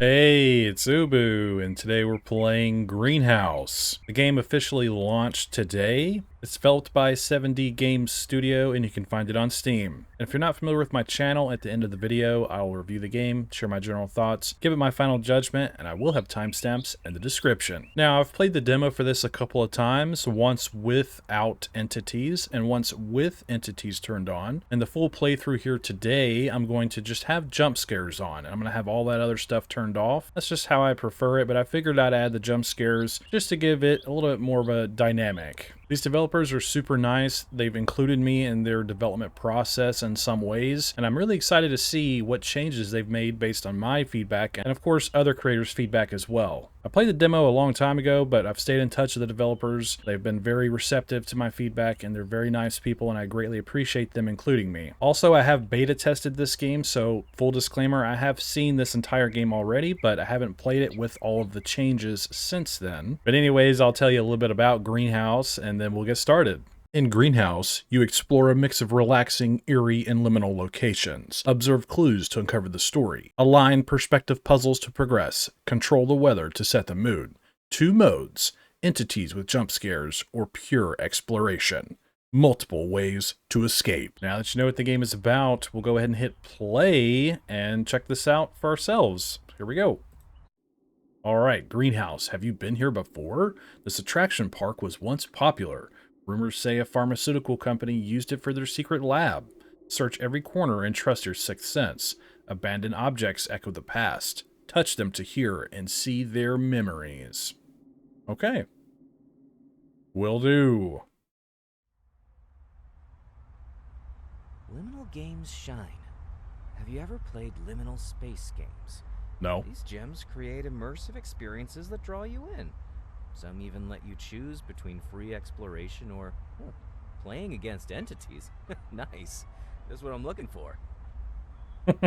Hey, it's Ubu, and today we're playing Greenhouse. The game officially launched today. It's developed by 7D Games Studio, and you can find it on Steam. And if you're not familiar with my channel, at the end of the video, I'll review the game, share my general thoughts, give it my final judgment, and I will have timestamps in the description. Now, I've played the demo for this a couple of times, once without entities, and once with entities turned on. And the full playthrough here today, I'm going to just have jump scares on, and I'm going to have all that other stuff turned off. That's just how I prefer it, but I figured I'd add the jump scares just to give it a little bit more of a dynamic. These developers are super nice. They've included me in their development process in some ways, and I'm really excited to see what changes they've made based on my feedback, and of course other creators' feedback as well. I played the demo a long time ago, but I've stayed in touch with the developers. They've been very receptive to my feedback, and they're very nice people, and I greatly appreciate them including me. Also, I have beta tested this game, so full disclaimer, I have seen this entire game already, but I haven't played it with all of the changes since then. But anyways, I'll tell you a little bit about Greenhouse, and then we'll get started. In Greenhouse, you explore a mix of relaxing, eerie, and liminal locations. Observe clues to uncover the story. Align perspective puzzles to progress. Control the weather to set the mood. 2 modes: entities with jump scares or pure exploration. Multiple ways to escape. Now that you know what the game is about, we'll go ahead and hit play and check this out for ourselves. Here we go. Alright, Greenhouse, have you been here before? This attraction park was once popular. Rumors say a pharmaceutical company used it for their secret lab. Search every corner and trust your sixth sense. Abandoned objects echo the past. Touch them to hear and see their memories. Okay. Will do. Liminal games shine. Have you ever played liminal space games? No. These gems create immersive experiences that draw you in. Some even let you choose between free exploration or playing against entities. Nice. That's what I'm looking for. The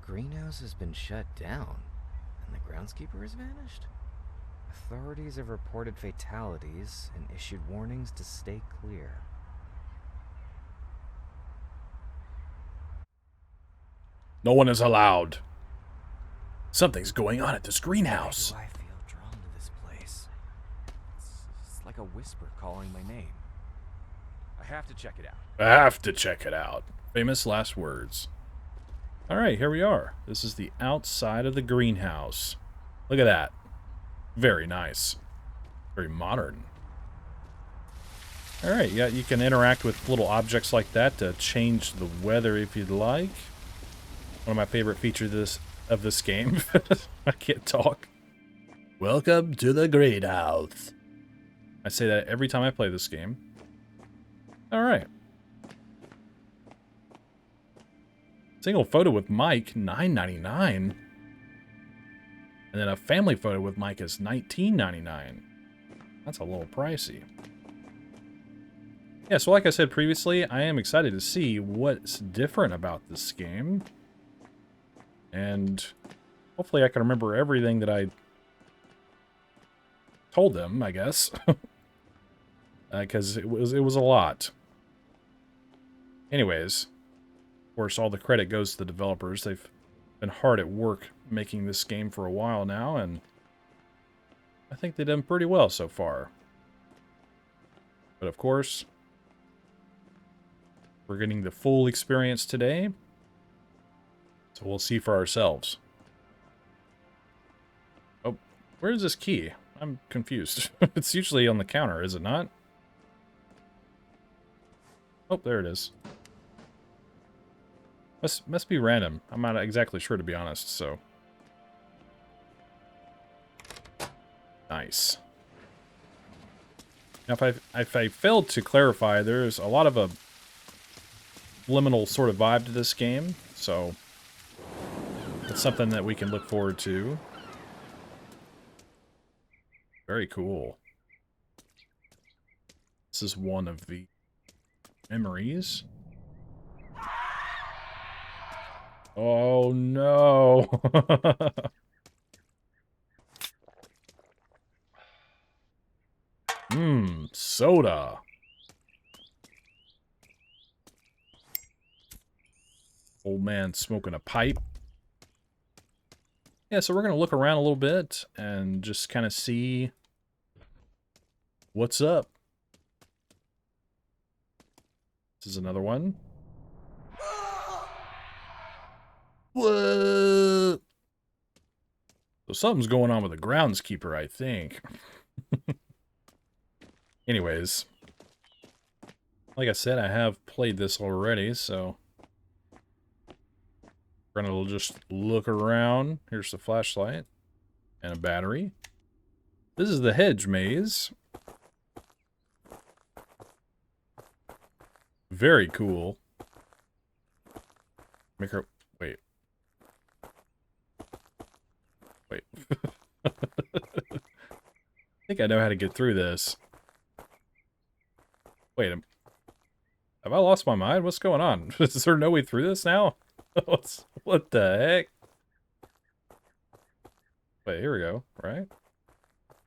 greenhouse has been shut down, and the groundskeeper has vanished. Authorities have reported fatalities and issued warnings to stay clear. No one is allowed. Something's going on at this greenhouse. Why do I feel drawn to this place? It's like a whisper calling my name. I have to check it out. I have to check it out. Famous last words. Alright, here we are. This is the outside of the greenhouse. Look at that. Very nice. Very modern. Alright, yeah, you can interact with little objects like that to change the weather if you'd like. One of my favorite features of this game. I can't talk. Welcome to the greenhouse. I say that every time I play this game. Alright. Single photo with Mike, $9.99. And then a family photo with Mike is $19.99. That's a little pricey. Yeah, so like I said previously, I am excited to see what's different about this game. And hopefully I can remember everything that I told them, I guess. Because it was a lot. Anyways, of course, all the credit goes to the developers. They've been hard at work making this game for a while now, and I think they've done pretty well so far. But of course, we're getting the full experience today. So we'll see for ourselves. Oh, where is this key? I'm confused. It's usually on the counter, is it not? Oh, there it is. Must be random. I'm not exactly sure, to be honest, so. Nice. Now, if I failed to clarify, there's a lot of a liminal sort of vibe to this game, so it's something that we can look forward to. Very cool. This is one of the memories. Oh no. Soda. Old man smoking a pipe. Yeah, so we're going to look around a little bit and just kind of see what's up. This is another one. What? So something's going on with the groundskeeper, I think. Anyways, like I said, I have played this already, so we're gonna just look around. Here's the flashlight and a battery. This is the hedge maze. Very cool. Make her wait. Wait. I think I know how to get through this. Wait, have I lost my mind? What's going on? Is there no way through this now? What the heck? Wait, here we go, right?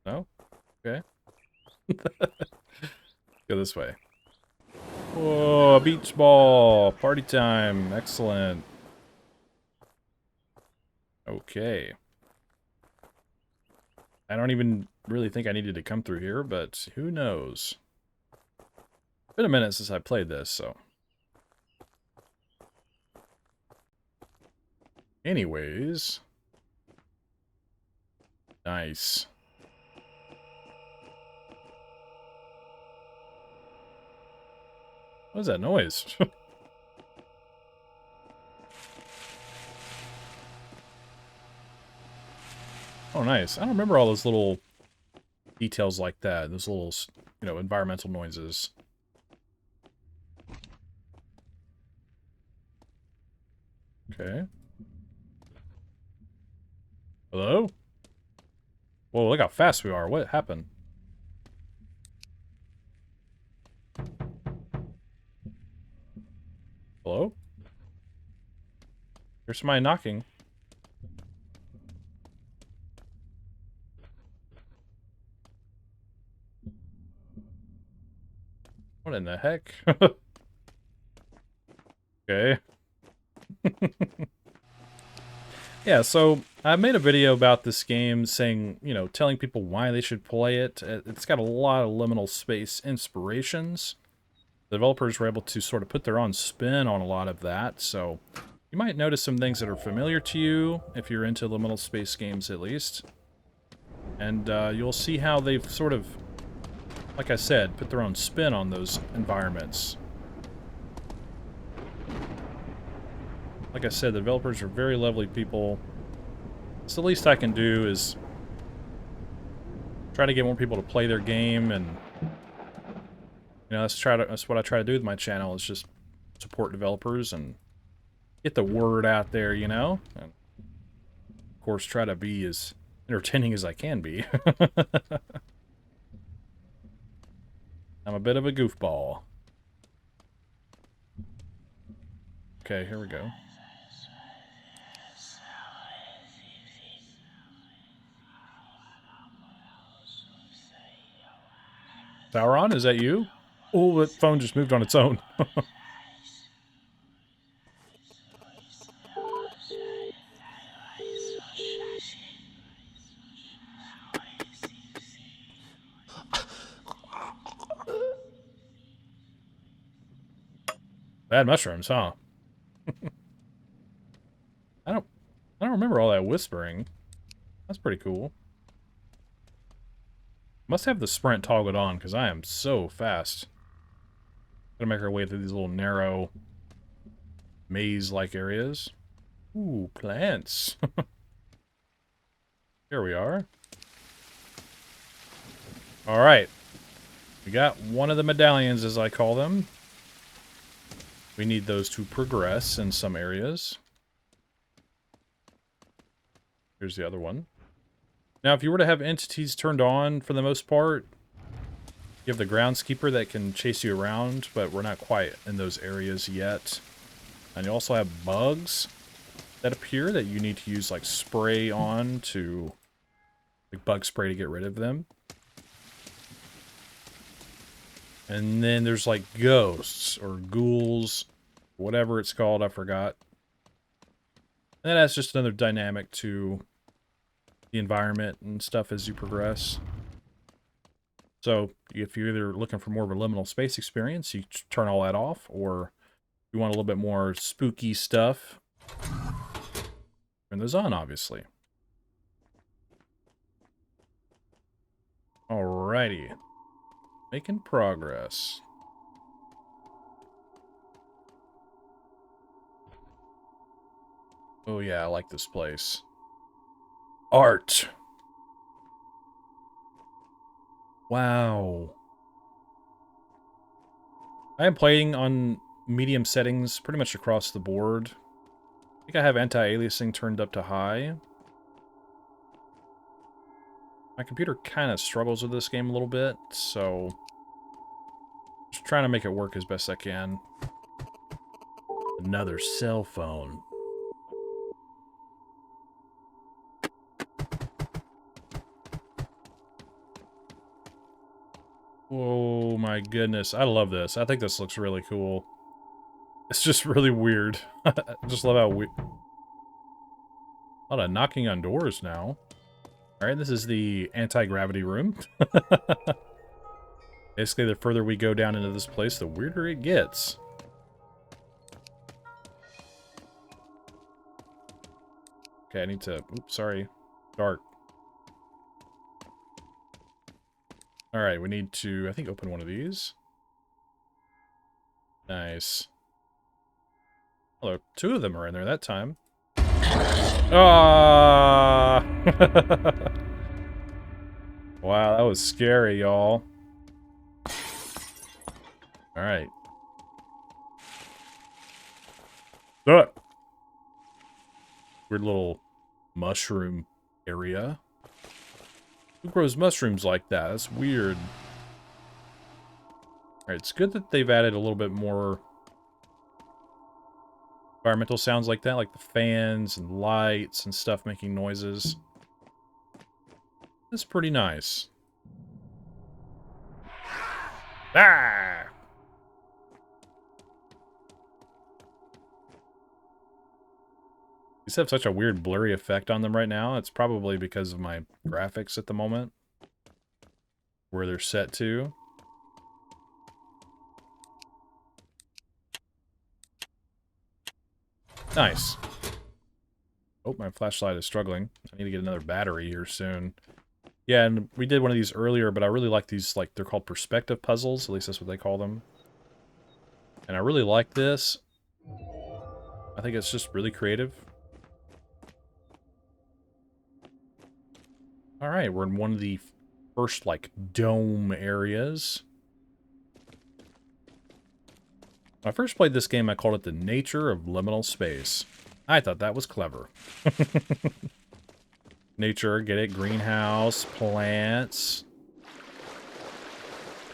No? Okay. Go this way. Whoa, a beach ball! Party time! Excellent. Okay. I don't even really think I needed to come through here, but who knows? It's been a minute since I played this, so. Anyways. Nice. What is that noise? Oh, nice. I don't remember all those little details like that. Those little, you know, environmental noises. Okay. Hello? Whoa, look how fast we are. What happened? Hello? There's somebody knocking. What in the heck? Okay. Yeah, so I made a video about this game saying, you know, telling people why they should play it. It's got a lot of liminal space inspirations. The developers were able to sort of put their own spin on a lot of that, so you might notice some things that are familiar to you, if you're into liminal space games at least. And you'll see how they've sort of, like I said, put their own spin on those environments. Like I said, the developers are very lovely people. So the least I can do is try to get more people to play their game, and you know, that's what I try to do with my channel, is just support developers and get the word out there, you know? And of course, try to be as entertaining as I can be. I'm a bit of a goofball. Okay, here we go. Sauron, is that you? Oh, that phone just moved on its own. Bad mushrooms, huh? I don't remember all that whispering. That's pretty cool. Must have the sprint toggled on, because I am so fast. Gotta make our way through these little narrow maze-like areas. Ooh, plants. Here we are. Alright. We got one of the medallions, as I call them. We need those to progress in some areas. Here's the other one. Now, if you were to have entities turned on, for the most part, you have the groundskeeper that can chase you around, but we're not quite in those areas yet. And you also have bugs that appear that you need to use, like, spray on to... like, bug spray to get rid of them. And then there's, like, ghosts, or ghouls, whatever it's called, I forgot. And that's just another dynamic to the environment and stuff as you progress. So if you're either looking for more of a liminal space experience, you turn all that off, or you want a little bit more spooky stuff, turn those on, obviously. Alrighty. Making progress. Oh yeah, I like this place. Art. Wow. I am playing on medium settings pretty much across the board. I think I have anti-aliasing turned up to high. My computer kind of struggles with this game a little bit, so just trying to make it work as best I can. Another cell phone. Oh my goodness, I love this. I think this looks really cool. It's just really weird. I just love how weird. A lot of knocking on doors now. Alright, this is the anti-gravity room. Basically, the further we go down into this place, the weirder it gets. Okay, I need to... Oops, sorry. Dark. Alright, we need to, I think, open one of these. Nice. Hello, two of them are in there that time. Ah! Wow, that was scary, y'all. Alright. Weird little mushroom area. Who grows mushrooms like that? That's weird. Alright, it's good that they've added a little bit more environmental sounds like that, like the fans and lights and stuff making noises. That's pretty nice. Ah! These have such a weird blurry effect on them right now. It's probably because of my graphics at the moment. Where they're set to. Nice. Oh, my flashlight is struggling. I need to get another battery here soon. Yeah, and we did one of these earlier, but I really like these, like, they're called perspective puzzles. At least that's what they call them. And I really like this. I think it's just really creative. Alright, we're in one of the first, like, dome areas. When I first played this game, I called it the nature of liminal space. I thought that was clever. Nature, get it? Greenhouse, plants.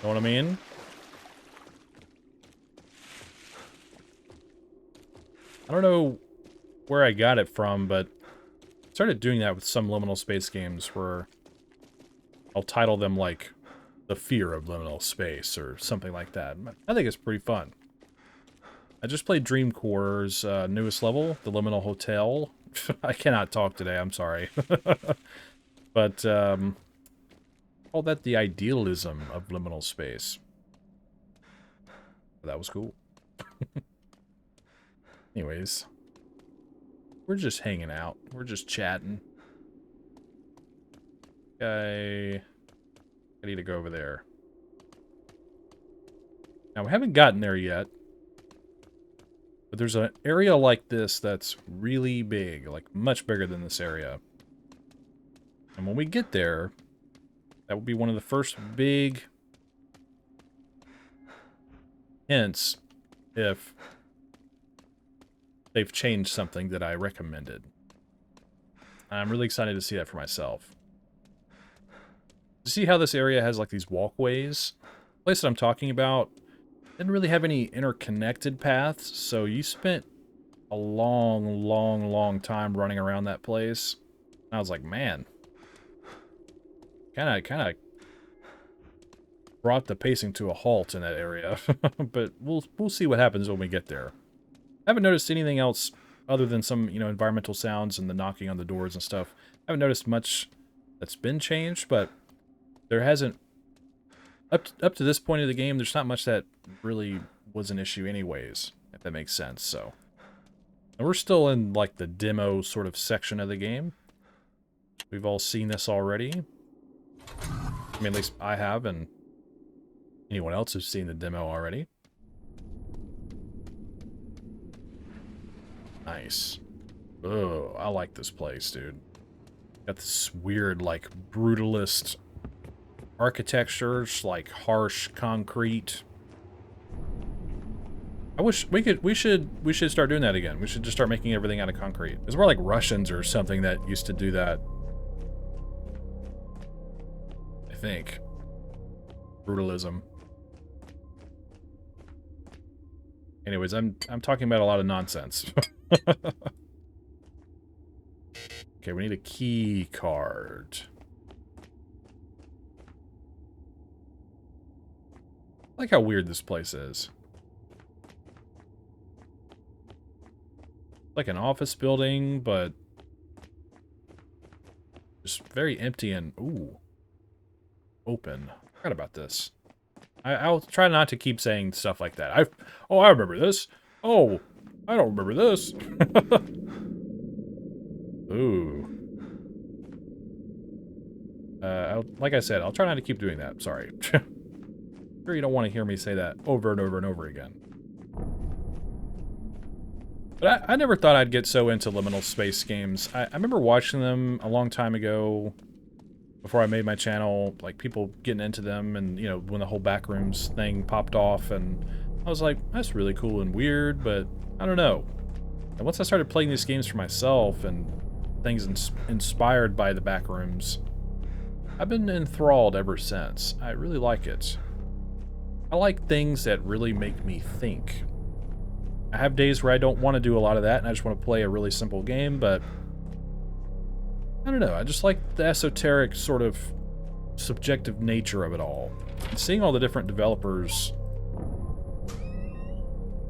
Know what I mean? I don't know where I got it from, but I started doing that with some liminal space games where I'll title them like The Fear of Liminal Space or something like that. I think it's pretty fun. I just played Dream Core's newest level, the Liminal Hotel. I cannot talk today, I'm sorry. But, call that the idealism of liminal space. That was cool. Anyways. We're just hanging out. We're just chatting. I need to go over there. Now, we haven't gotten there yet. But there's an area like this that's really big. Like, much bigger than this area. And when we get there, that will be one of the first big hints if they've changed something that I recommended. I'm really excited to see that for myself. See how this area has like these walkways? The place that I'm talking about didn't really have any interconnected paths, so you spent a long time running around that place. And I was like, man, kind of brought the pacing to a halt in that area. But we'll see what happens when we get there. I haven't noticed anything else other than some, you know, environmental sounds and the knocking on the doors and stuff, I haven't noticed much that's been changed, but there hasn't, up to this point of the game, there's not much that really was an issue anyways, if that makes sense. So, and we're still in like the demo sort of section of the game. We've all seen this already. I mean, at least I have, and anyone else who's seen the demo already. Nice. Oh, I like this place, dude. Got this weird, like, brutalist architecture, like harsh concrete. I wish we should start doing that again. We should just start making everything out of concrete. It's more like Russians or something that used to do that. I think. Brutalism. Anyways, I'm talking about a lot of nonsense. Okay, we need a key card. I like how weird this place is. Like an office building, but just very empty and ooh, open. I forgot about this. I'll try not to keep saying stuff like that. I remember this. Oh, I don't remember this. Ooh. Like I said, I'll try not to keep doing that. Sorry. Sure, you don't want to hear me say that over and over and over again. But I never thought I'd get so into liminal space games. I remember watching them a long time ago, before I made my channel, like people getting into them, and you know, when the whole backrooms thing popped off, and I was like, that's really cool and weird, but I don't know. And once I started playing these games for myself and things inspired by the backrooms, I've been enthralled ever since. I really like it. I like things that really make me think. I have days where I don't want to do a lot of that, and I just want to play a really simple game, but I don't know, I just like the esoteric sort of subjective nature of it all. And seeing all the different developers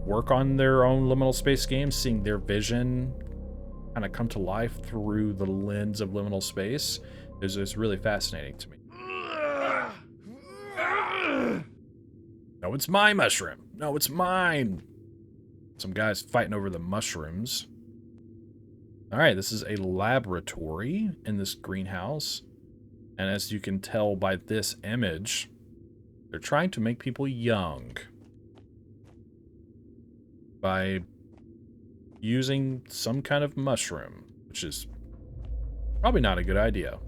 work on their own liminal space games, seeing their vision kind of come to life through the lens of liminal space is really fascinating to me. No, it's my mushroom. No, it's mine. Some guys fighting over the mushrooms. Alright, this is a laboratory in this greenhouse. And as you can tell by this image, they're trying to make people young by using some kind of mushroom, which is probably not a good idea.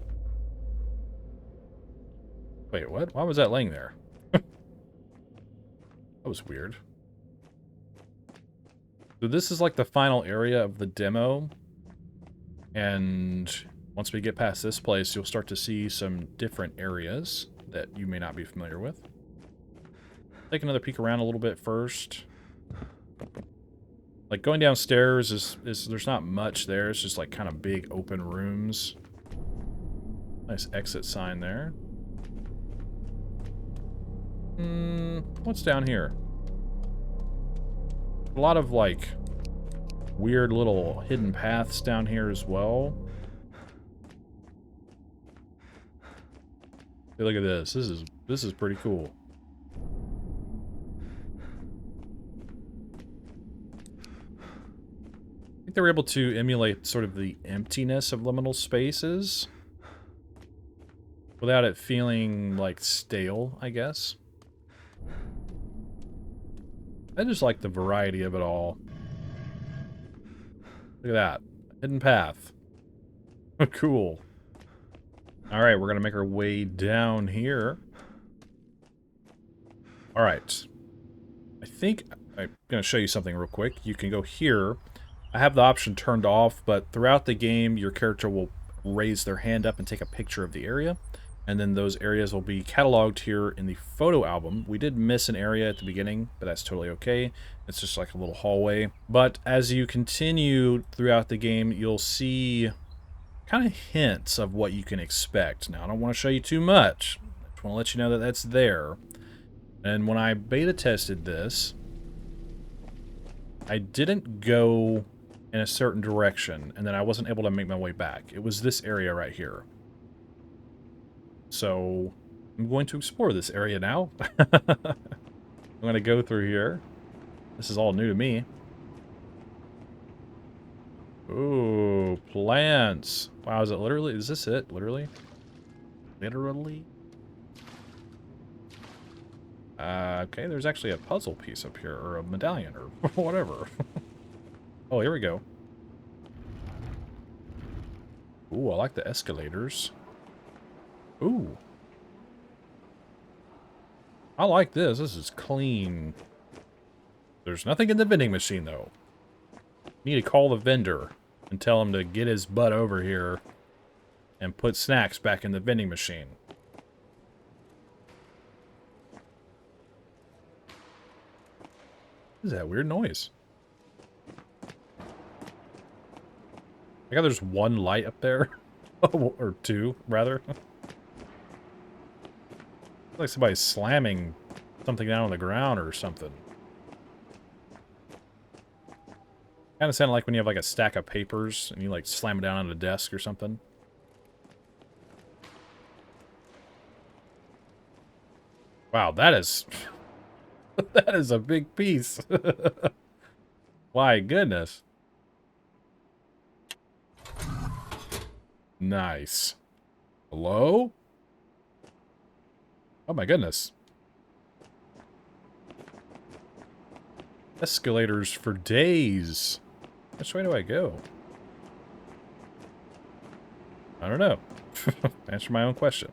Wait, what? Why was that laying there? That was weird. So this is like the final area of the demo. And once we get past this place, you'll start to see some different areas that you may not be familiar with. Take another peek around a little bit first. Like going downstairs is there's not much there. It's just like kind of big open rooms. Nice exit sign there. What's down here? A lot of like weird little hidden paths down here as well. Hey, look at this. This is pretty cool. I think they were able to emulate sort of the emptiness of liminal spaces without it feeling like stale, I guess. I just like the variety of it all. Look at that. Hidden path. Cool. Alright, we're going to make our way down here. Alright. I think I'm going to show you something real quick. You can go here. I have the option turned off, but throughout the game, your character will raise their hand up and take a picture of the area. And then those areas will be cataloged here in the photo album. We did miss an area at the beginning, but that's totally okay. It's just like a little hallway. But as you continue throughout the game, you'll see kind of hints of what you can expect. Now, I don't want to show you too much. I just want to let you know that that's there. And when I beta tested this, I didn't go in a certain direction, and then I wasn't able to make my way back. It was this area right here. So, I'm going to explore this area now. I'm going to go through here. This is all new to me. Ooh, plants. Wow, is it literally? Is this it? Literally? Literally? Okay, there's actually a puzzle piece up here, or a medallion, or whatever. Oh, here we go. Ooh, I like the escalators. Ooh. I like this. This is clean. There's nothing in the vending machine, though. Need to call the vendor and tell him to get his butt over here and put snacks back in the vending machine. What is that weird noise? I got there's one light up there. Or two, rather. Like somebody's slamming something down on the ground or something. Kind of sounded like when you have like a stack of papers and you like slam it down on a desk or something. Wow, that is... that is a big piece. My goodness. Nice. Hello? Oh my goodness. Escalators for days. Which way do I go? I don't know. Answer my own question.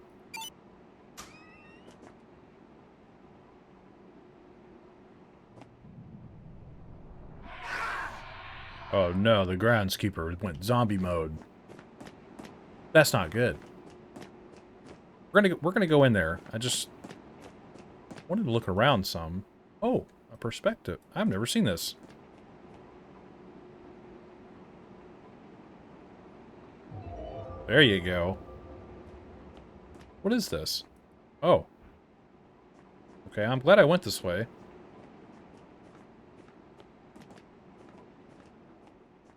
Oh no, the groundskeeper went zombie mode. That's not good. We're gonna go in there. I just wanted to look around some. Oh, a perspective. I've never seen this. There you go. What is this? Oh. Okay, I'm glad I went this way.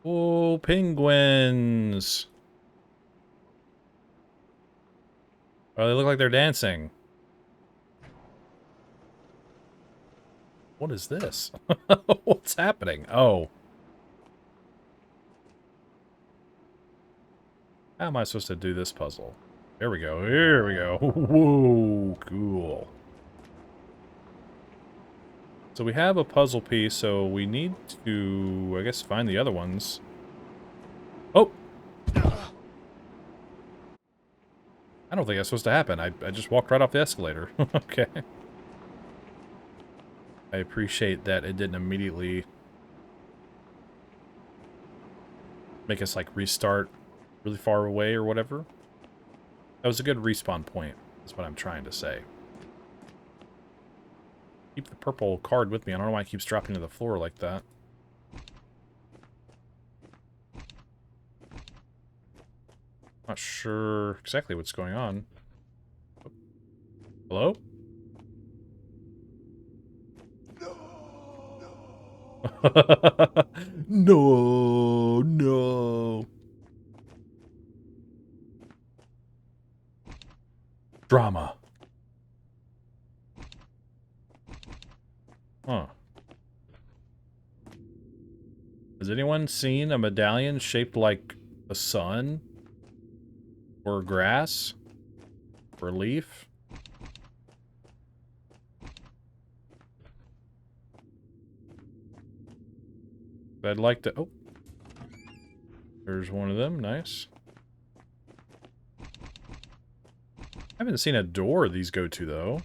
Oh, penguins. Oh, they look like they're dancing. What is this? What's happening? Oh. How am I supposed to do this puzzle? There we go. Here we go. Whoa, cool. So we have a puzzle piece, so we need to, I guess, find the other ones. Oh! I don't think that's supposed to happen. I just walked right off the escalator. Okay. I appreciate that it didn't immediately make us, like, restart really far away or whatever. That was a good respawn point, is what I'm trying to say. Keep the purple card with me. I don't know why it keeps dropping to the floor like that. Not sure exactly what's going on. Hello? No, no. Drama. Huh. Has anyone seen a medallion shaped like a sun? Or grass? Or a leaf? I'd like to... Oh. There's one of them. Nice. I haven't seen a door these go to, though.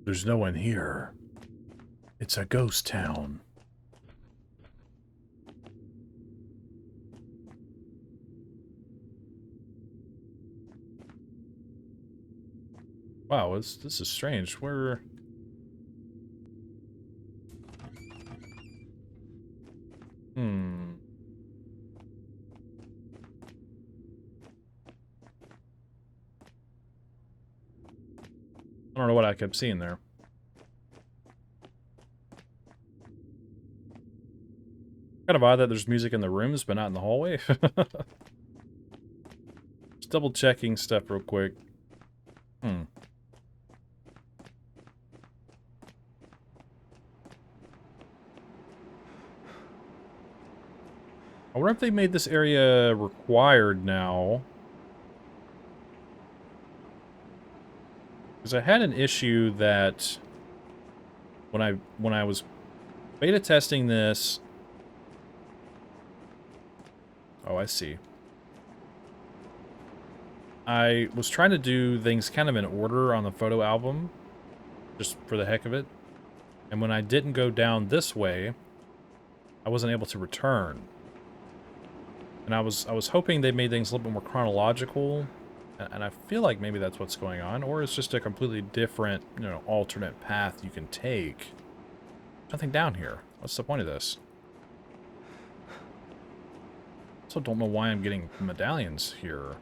There's no one here. It's a ghost town. Wow, this is strange. Where... I don't know what I kept seeing there. Kind of odd that there's music in the rooms, but not in the hallway. Just double checking stuff real quick. I wonder if they made this area required now. Because I had an issue that when I was beta testing this. Oh, I see. I was trying to do things kind of in order on the photo album, just for the heck of it. And when I didn't go down this way, I wasn't able to return. And I was hoping they made things a little bit more chronological, and I feel like maybe that's what's going on, or it's just a completely different, you know, alternate path you can take. Nothing down here. What's the point of this? Also don't know why I'm getting medallions here.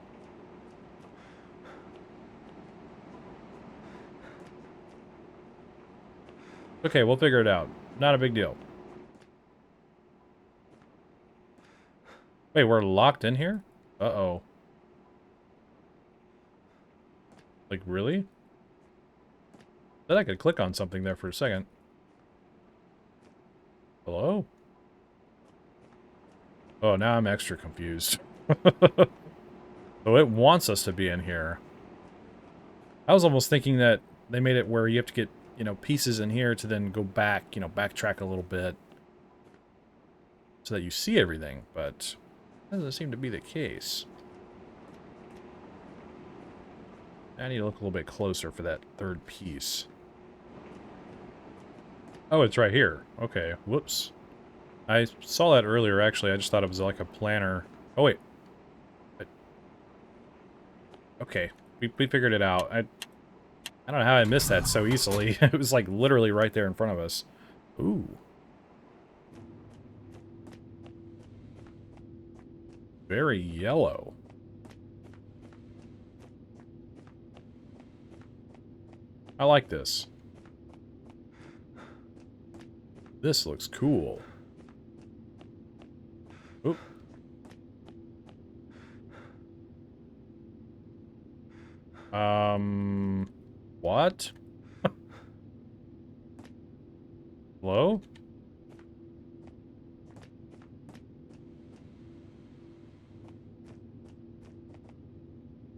Okay, we'll figure it out. Not a big deal. Wait, we're locked in here? Uh-oh. Like, really? Thought I could click on something there for a second. Hello? Oh, now I'm extra confused. So it wants us to be in here. I was almost thinking that they made it where you have to get, you know, pieces in here to then go back, you know, backtrack a little bit so that you see everything, but that doesn't seem to be the case. I need to look a little bit closer for that third piece. Oh, it's right here. Okay, whoops. I saw that earlier, actually. I just thought it was like a planner. Oh, wait. Okay, we figured it out. I don't know how I missed that so easily. It was like literally right there in front of us. Ooh. Very yellow. I like this. This looks cool. Oop. What? Hello?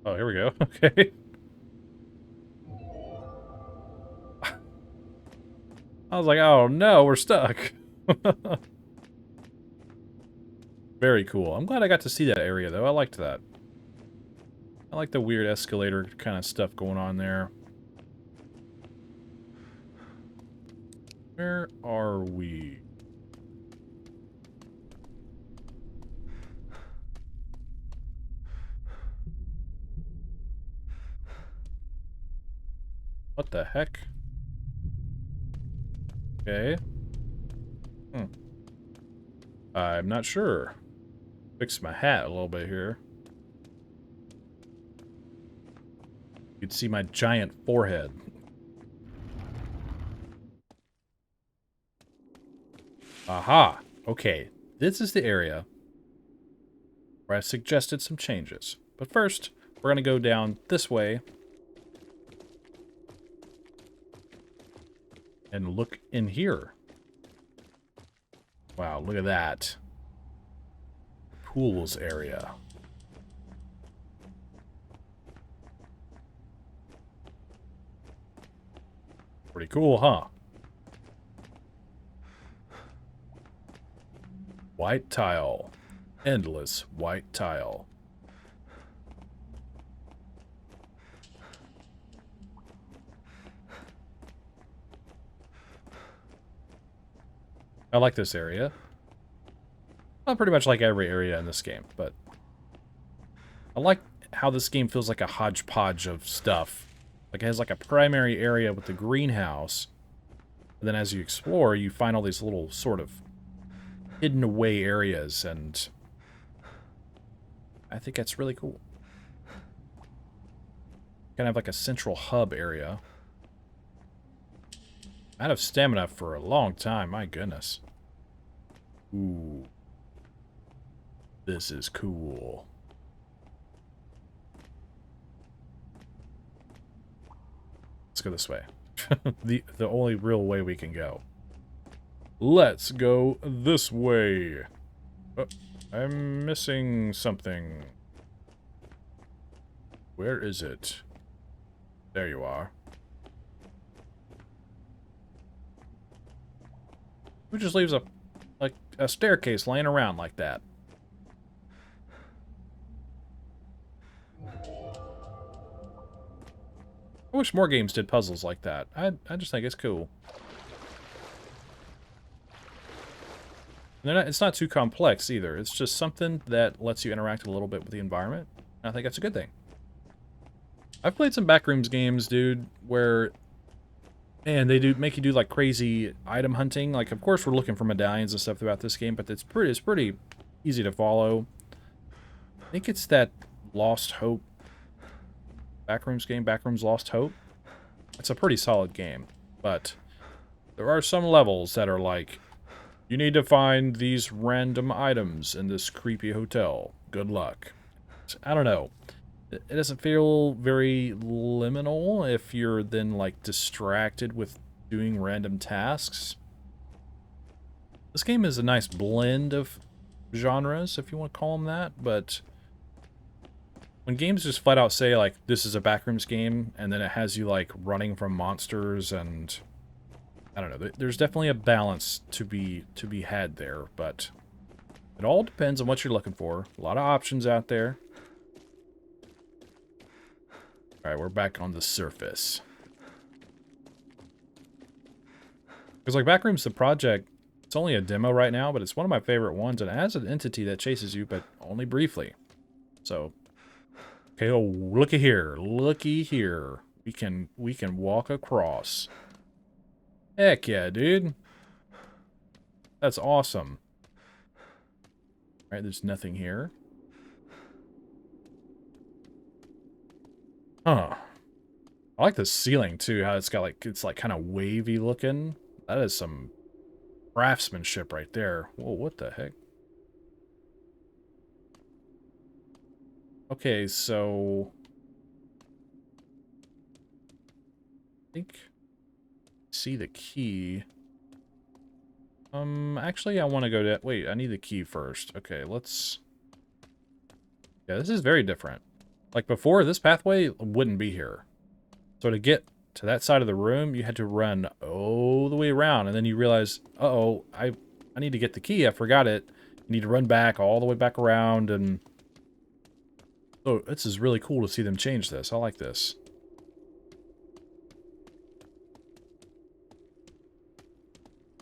Oh, here we go. Okay. I was like, oh no, we're stuck. Very cool. I'm glad I got to see that area, though. I liked that. I like the weird escalator kind of stuff going on there. Where are we? What the heck? Okay. I'm not sure. Fix my hat a little bit here. You can see my giant forehead. Aha! Okay, this is the area where I suggested some changes. But first, we're going to go down this way and look in here. Wow, look at that. Pools area. Pretty cool, huh? White tile. Endless white tile. I like this area. Not pretty much like every area in this game, but I like how this game feels like a hodgepodge of stuff. Like it has like a primary area with the greenhouse, and then as you explore, you find all these little sort of hidden away areas, and I think that's really cool. Kind of like a central hub area. Out of stamina for a long time, my goodness. Ooh. This is cool. Let's go this way. the only real way we can go. Let's go this way. Oh, I'm missing something. Where is it? There you are. Who just leaves a staircase laying around like that? I wish more games did puzzles like that. I just think it's cool. It's not too complex either. It's just something that lets you interact a little bit with the environment. And I think that's a good thing. I've played some backrooms games, dude, where, man, they do make you do like crazy item hunting. Like, of course, we're looking for medallions and stuff throughout this game, but it's pretty easy to follow. I think it's that Lost Hope backrooms game, Backrooms Lost Hope. It's a pretty solid game, but there are some levels that are like, you need to find these random items in this creepy hotel. Good luck. I don't know. It doesn't feel very liminal if you're then, like, distracted with doing random tasks. This game is a nice blend of genres, if you want to call them that, but when games just flat out say, like, this is a backrooms game, and then it has you, like, running from monsters and... I don't know. There's definitely a balance to be had there, but it all depends on what you're looking for. A lot of options out there. All right, we're back on the surface. Because like Backrooms, the project, it's only a demo right now, but it's one of my favorite ones, and it has an entity that chases you, but only briefly. So, okay, oh, looky here, looky here. We can walk across. Heck yeah, dude. That's awesome. Alright, there's nothing here. Huh. I like the ceiling, too, how it's got, like, it's, like, kind of wavy looking. That is some craftsmanship right there. Whoa, what the heck? Okay, so... I think... see the key. Actually, I want to go to... wait, I need the key first. Okay, let's... yeah, this is very different. Like before, this pathway wouldn't be here. So to get to that side of the room, you had to run all the way around, and then you realize, uh-oh, I need to get the key. I forgot it. You need to run back all the way back around, and... so this is really cool to see them change this. I like this.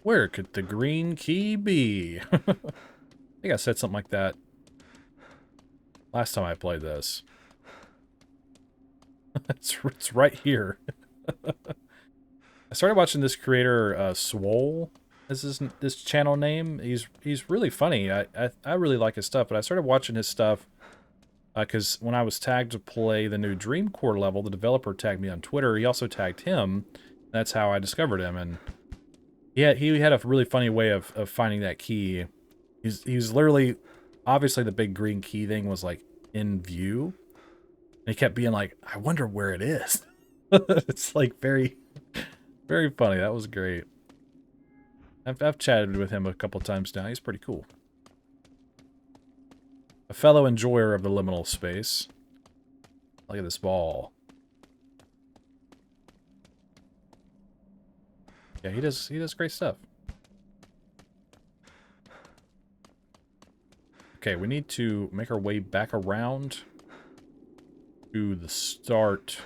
Where could the green key be? I think I said something like that last time I played this. It's right here. I started watching this creator, Swole, is this channel name. He's really funny. I really like his stuff, but I started watching his stuff because when I was tagged to play the new Dream Core level, the developer tagged me on Twitter. He also tagged him. That's how I discovered him, and yeah, he had a really funny way of finding that key. He's literally, obviously the big green key thing was like in view. And he kept being like, I wonder where it is. It's like very, very funny. That was great. I've chatted with him a couple times now. He's pretty cool. A fellow enjoyer of the liminal space. Look at this ball. Yeah, he does great stuff. Okay, we need to make our way back around to the start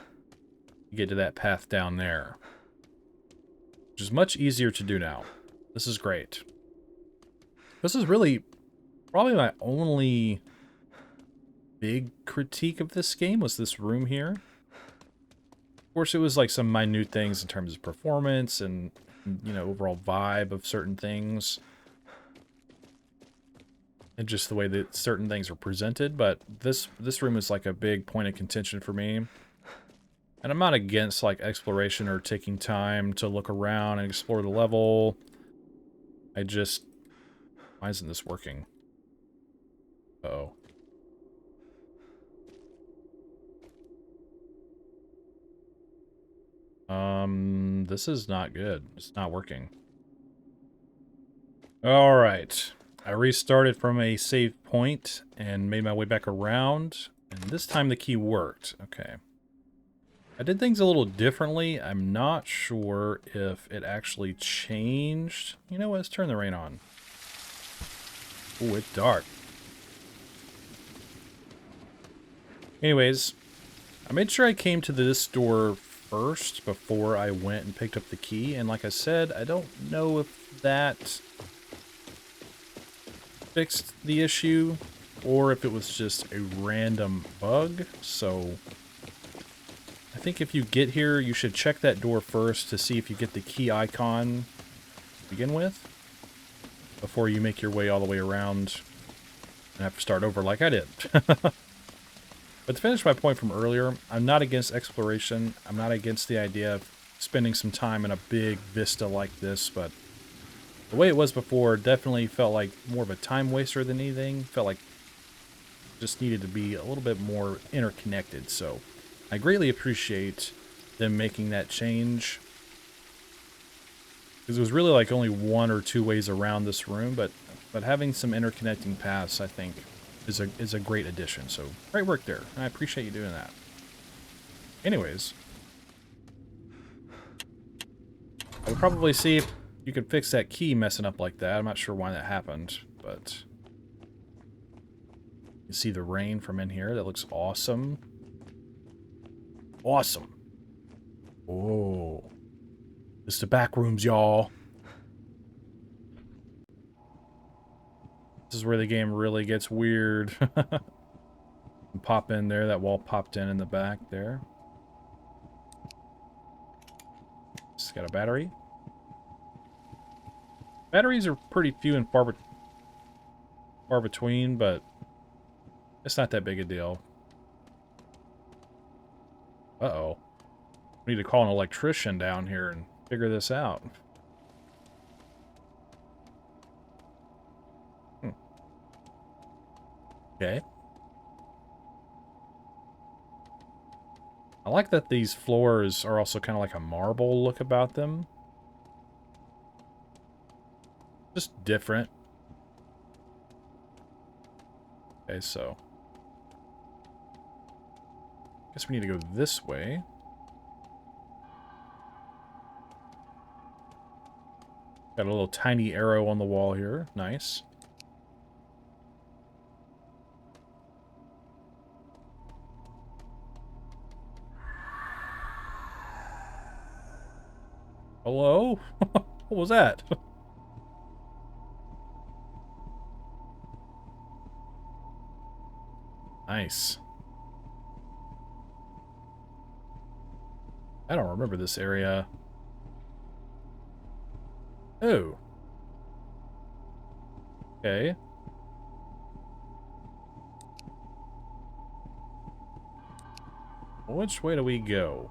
to get to that path down there. Which is much easier to do now. This is great. This is really probably my only big critique of this game was this room here. Of course, it was like some minute things in terms of performance and, you know, overall vibe of certain things. And just the way that certain things are presented, but this room is like a big point of contention for me. And I'm not against, like, exploration or taking time to look around and explore the level. I just... Why isn't this working? Uh-oh. This is not good. It's not working. Alright. I restarted from a save point and made my way back around. And this time the key worked. Okay. I did things a little differently. I'm not sure if it actually changed. You know what? Let's turn the rain on. Ooh, it's dark. Anyways, I made sure I came to this door first before I went and picked up the key. And like I said, I don't know if that fixed the issue or if it was just a random bug. So I think if you get here, you should check that door first to see if you get the key icon to begin with before you make your way all the way around and have to start over like I did. But to finish my point from earlier, I'm not against exploration. I'm not against the idea of spending some time in a big vista like this, but the way it was before definitely felt like more of a time waster than anything. Felt like it just needed to be a little bit more interconnected. So I greatly appreciate them making that change. Because it was really like only one or two ways around this room, but having some interconnecting paths, I think, is a great addition. So great work there. I appreciate you doing that. Anyways, I would probably see if you could fix that key messing up like that. I'm not sure why that happened, but you see the rain from in here. That looks awesome. Awesome. Oh, it's the back rooms, y'all. This is where the game really gets weird. Pop in there. That wall popped in the back there. It's got a battery. Batteries are pretty few and far between, but it's not that big a deal. Uh-oh. We need to call an electrician down here and figure this out. Okay. I like that these floors are also kind of like a marble look about them. Just different. Okay, so guess we need to go this way. Got a little tiny arrow on the wall here. Nice. Hello? What was that? Nice. I don't remember this area. Oh. Okay. Which way do we go?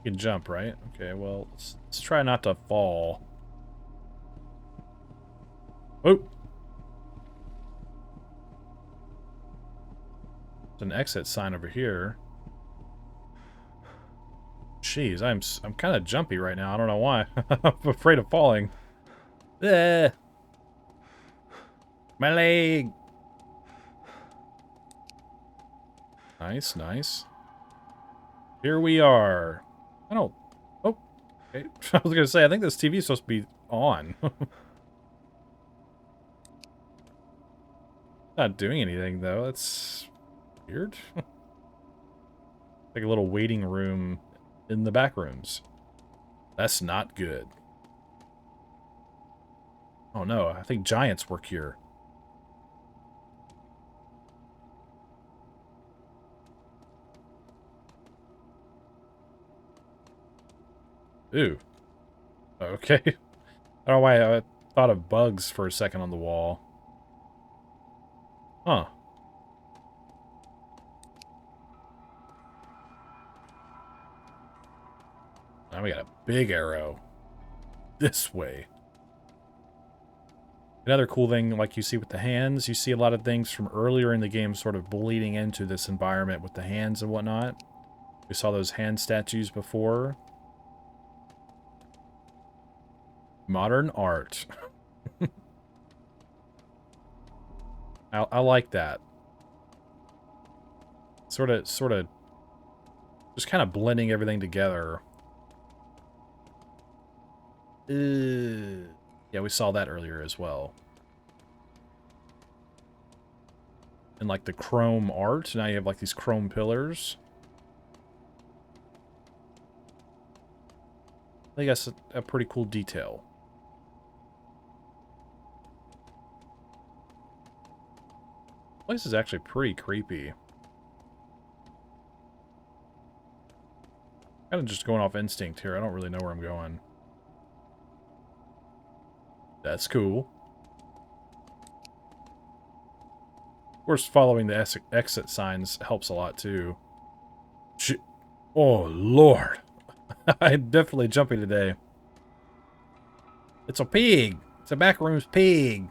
You can jump, right? Okay, well, let's try not to fall. Oh! There's an exit sign over here. Jeez, I'm kind of jumpy right now. I don't know why. I'm afraid of falling. My leg! Nice, nice. Here we are. I don't... Oh, okay. I was gonna say, I think this TV is supposed to be on. Not doing anything, though. That's weird. Like a little waiting room in the back rooms. That's not good. Oh no, I think giants work here. Ooh. Okay. I don't know why I thought of bugs for a second on the wall. Huh. Now we got a big arrow. This way. Another cool thing, like you see with the hands, you see a lot of things from earlier in the game sort of bleeding into this environment with the hands and whatnot. We saw those hand statues before. Modern art. I like that. Sort of, just kind of blending everything together. Yeah, we saw that earlier as well. And like the chrome art, now you have like these chrome pillars. I think that's a pretty cool detail. This place is actually pretty creepy. Kind of just going off instinct here. I don't really know where I'm going. That's cool. Of course, following the exit signs helps a lot, too. Oh, Lord. I'm definitely jumping today. It's a pig. It's a backrooms pig.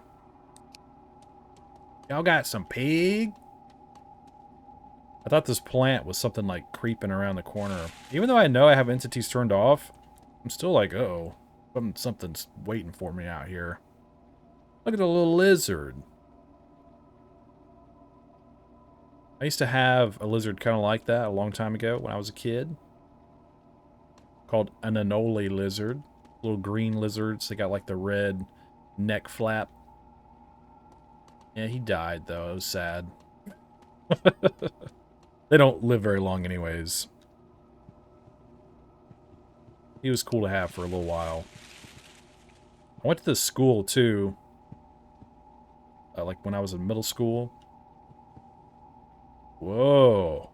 Y'all got some pig? I thought this plant was something like creeping around the corner. Even though I know I have entities turned off, I'm still like, uh-oh. Something's waiting for me out here. Look at the little lizard. I used to have a lizard kind of like that a long time ago when I was a kid. Called an anole lizard. Little green lizards. They got like the red neck flap. Yeah, he died though. It was sad. They don't live very long anyways. He was cool to have for a little while. I went to this school too. Like when I was in middle school. Whoa.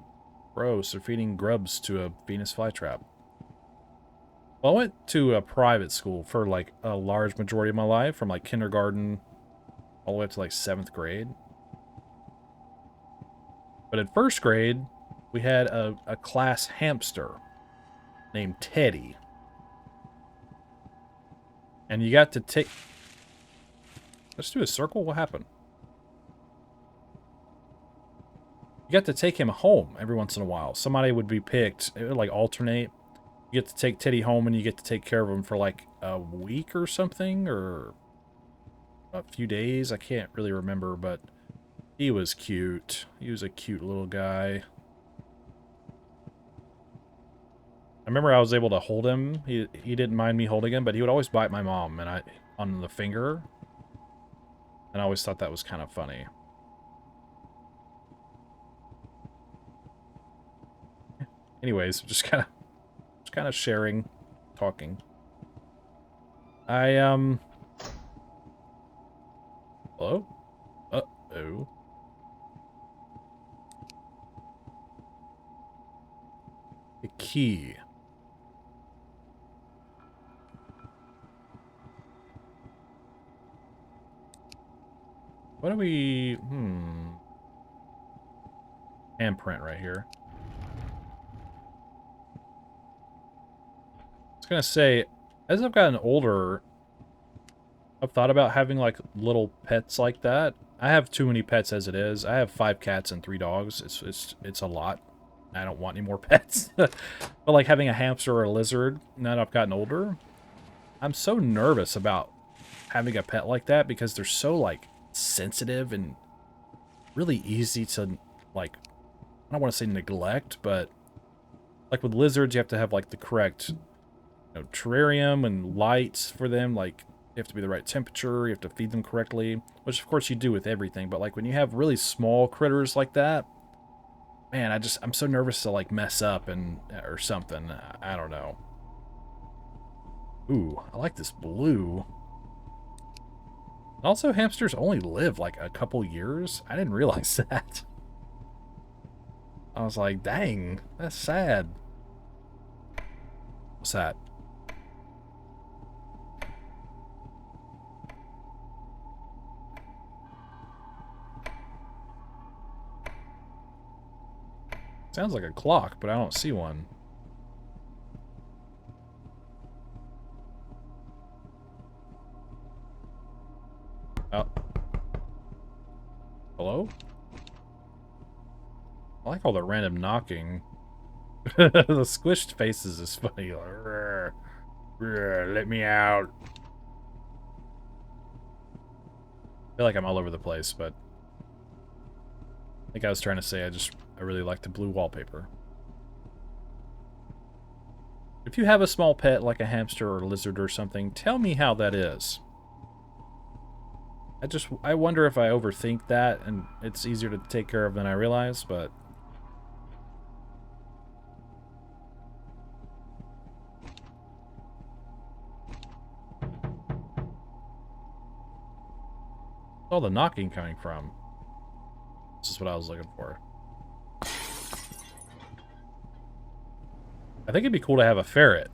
Gross, they're feeding grubs to a Venus flytrap. Well, I went to a private school for like a large majority of my life, from like kindergarten all the way up to like 7th grade. But in 1st grade, we had a class hamster named Teddy. And you got to take... Let's do a circle? What happened? You got to take him home every once in a while. Somebody would be picked. It would like alternate. You get to take Teddy home and you get to take care of him for like a week or something, or a few days. I can't really remember, but he was cute. He was a cute little guy. I remember I was able to hold him. He didn't mind me holding him, but he would always bite my mom and on the finger. And I always thought that was kind of funny. Anyways, just kind of sharing, talking. Hello? Uh-oh. The key. What do we... Handprint right here. I was gonna say, as I've gotten older, I've thought about having, like, little pets like that. I have too many pets as it is. I have 5 cats and 3 dogs. It's a lot. I don't want any more pets. But, like, having a hamster or a lizard, now that I've gotten older, I'm so nervous about having a pet like that because they're so, like, sensitive and really easy to, like, I don't want to say neglect, but like with lizards, you have to have like the correct, terrarium and lights for them. Like, you have to be the right temperature. You have to feed them correctly, which of course you do with everything. But like when you have really small critters like that, man, I'm so nervous to like mess up or something. I don't know. Ooh, I like this blue. Also, hamsters only live like a couple years. I didn't realize that. I was like, dang, that's sad. What's that? Sounds like a clock, but I don't see one. Oh. Hello? I like all the random knocking. The squished faces is funny. Like, "Rrr, rrr, let me out." I feel like I'm all over the place, but I think I was trying to say I really like the blue wallpaper. If you have a small pet like a hamster or a lizard or something, tell me how that is. I wonder if I overthink that and it's easier to take care of than I realize, but where's all the knocking coming from? This is what I was looking for. I think it'd be cool to have a ferret.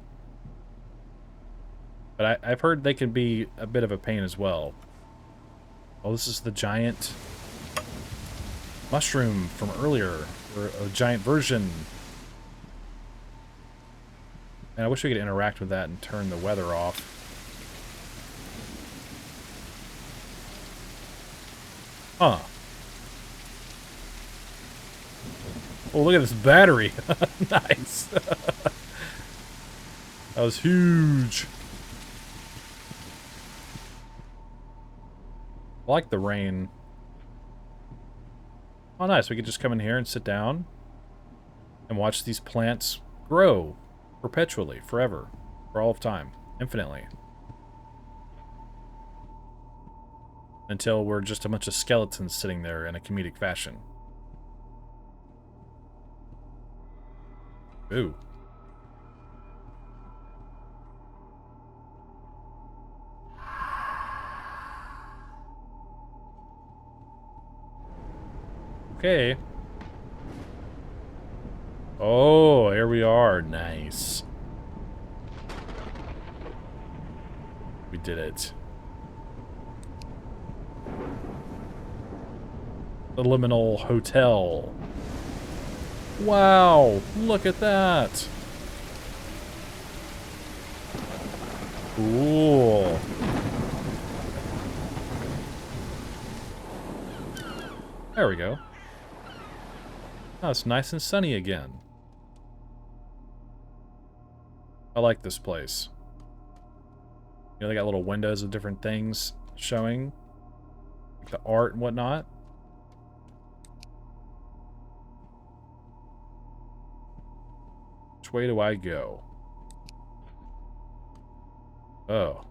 But I've heard they can be a bit of a pain as well. Oh, this is the giant mushroom from earlier, or a giant version. And I wish we could interact with that and turn the weather off. Huh. Oh, look at this battery. Nice. That was huge. I like the rain. Oh, nice. We could just come in here and sit down and watch these plants grow perpetually, forever, for all of time, infinitely. Until we're just a bunch of skeletons sitting there in a comedic fashion. Ooh. Okay. Oh, here we are. Nice. We did it. The Liminal Hotel. Wow, look at that. Cool. There we go. Oh, it's nice and sunny again. I like this place. You know, they got little windows of different things showing. Like the art and whatnot. Which way do I go? Oh.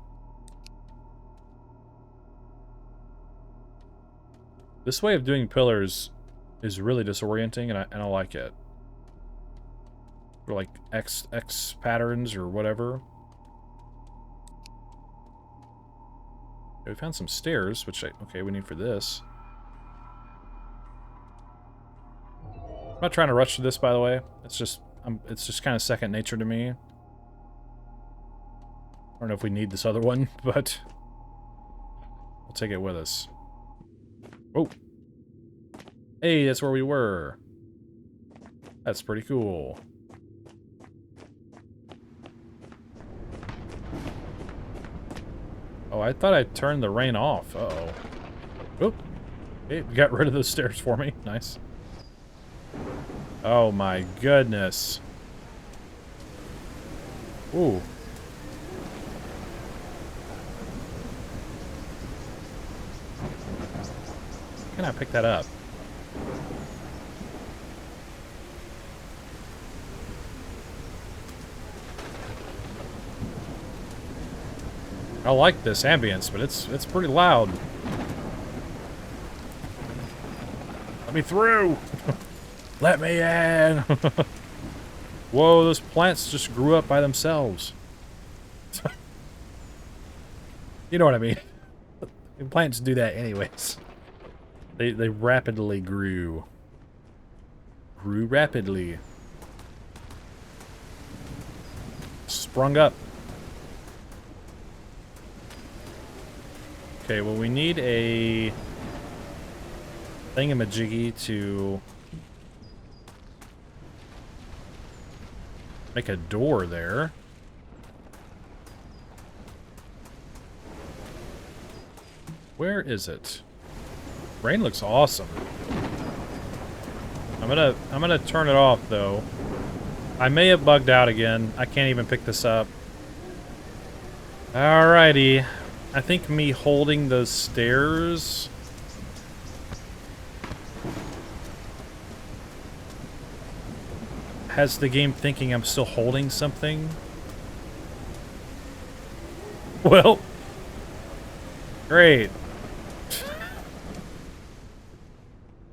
This way of doing pillars is really disorienting, and I like it. Or like X patterns or whatever. Okay, we found some stairs, which okay, we need for this. I'm not trying to rush through this, by the way. It's just kind of second nature to me. I don't know if we need this other one, but we'll take it with us. Oh. Hey, that's where we were. That's pretty cool. Oh, I thought I turned the rain off. Uh-oh. Oh. Hey, you got rid of those stairs for me. Nice. Oh my goodness. Ooh. Can I pick that up? I like this ambience, but it's pretty loud. Let me through! Let me in! Whoa, those plants just grew up by themselves. You know what I mean? Plants do that anyways. They rapidly grew. Grew rapidly. Sprung up. Okay, well we need a thingamajiggy to make a door there. Where is it? Rain looks awesome. I'm gonna turn it off though. I may have bugged out again. I can't even pick this up. Alrighty. I think me holding those stairs has the game thinking I'm still holding something. Well, great.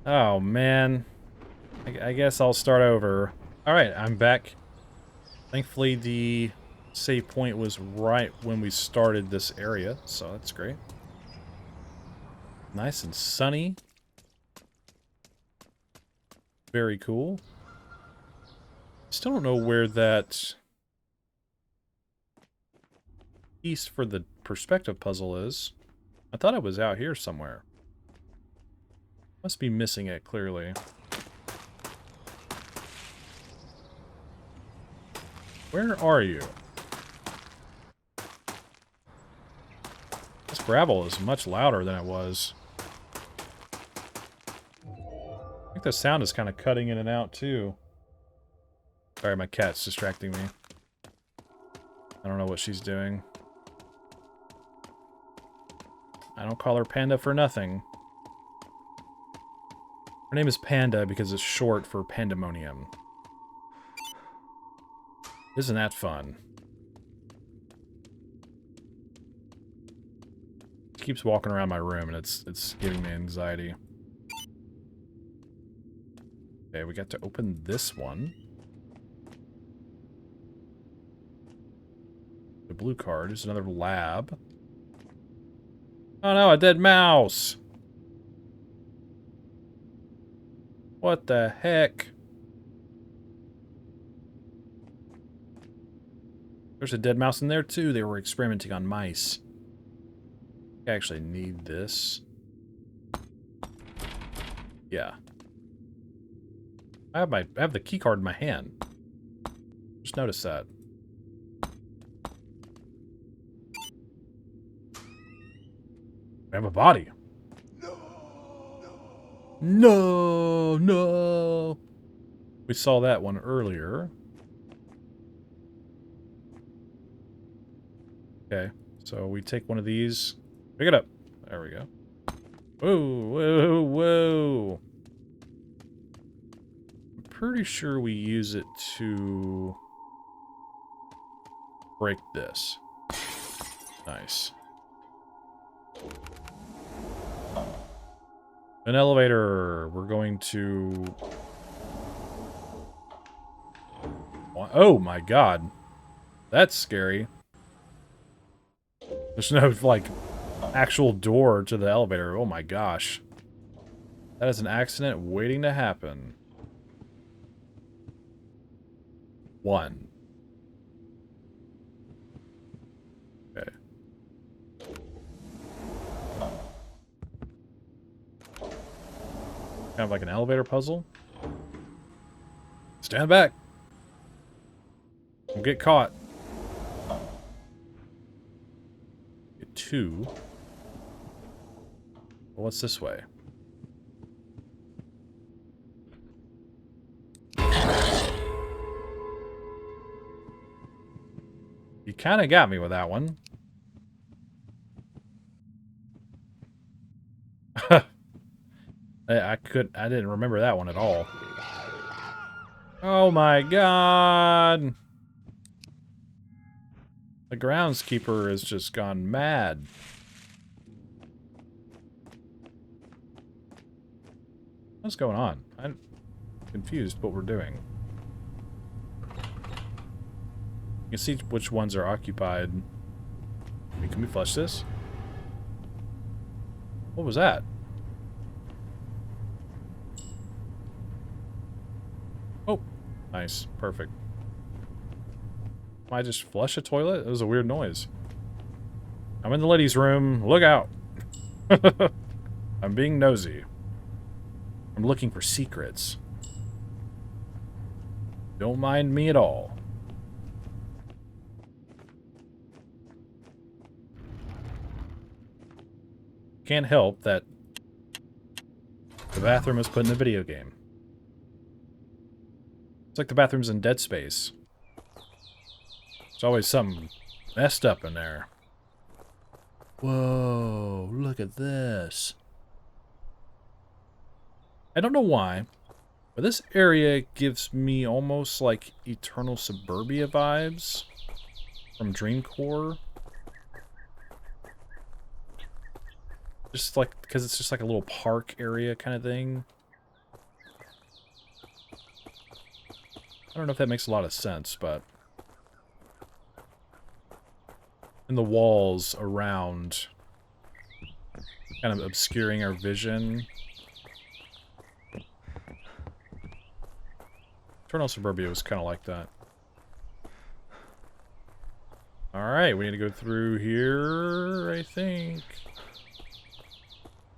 Oh man. I guess I'll start over. Alright, I'm back. Thankfully the save point was right when we started this area, so that's great. Nice and sunny. Very cool. Still don't know where that piece for the perspective puzzle is. I thought it was out here somewhere. Must be missing it, clearly. Where are you? This gravel is much louder than it was. I think the sound is kind of cutting in and out, too. Sorry, my cat's distracting me. I don't know what she's doing. I don't call her Panda for nothing. Her name is Panda because it's short for Pandemonium. Isn't that fun? She keeps walking around my room and it's giving me anxiety. Okay, we got to open this one. The blue card is another lab. Oh no, a dead mouse! What the heck? There's a dead mouse in there too. They were experimenting on mice. I actually need this. Yeah. I have the key card in my hand. Just noticed that. I have a body. No, no. We saw that one earlier. Okay, so we take one of these. Pick it up. There we go. Whoa, whoa, whoa. I'm pretty sure we use it to break this. Nice. An elevator. We're going to... Oh my god. That's scary. There's no, like, actual door to the elevator. Oh my gosh. That is an accident waiting to happen. 1. Okay. Kind of like an elevator puzzle. Stand back. Don't get caught. Get 2. Well, what's this way? You kind of got me with that one. I didn't remember that one at all. Oh my god! The groundskeeper has just gone mad. What's going on? I'm confused what we're doing. You can see which ones are occupied. Wait, can we flush this? What was that? Oh, nice. Perfect. I just flush a toilet? It was a weird noise. I'm in the ladies' room. Look out. I'm being nosy. I'm looking for secrets. Don't mind me at all. can't help that the bathroom is put in the video game. It's like the bathrooms in Dead Space. There's always something messed up in there. Whoa, look at this. I don't know why, but this area gives me almost like Eternal Suburbia vibes from Dreamcore. Just like, because it's just like a little park area kind of thing. I don't know if that makes a lot of sense, but... And the walls around kind of obscuring our vision. Eternal Suburbia was kind of like that. Alright, we need to go through here, I think.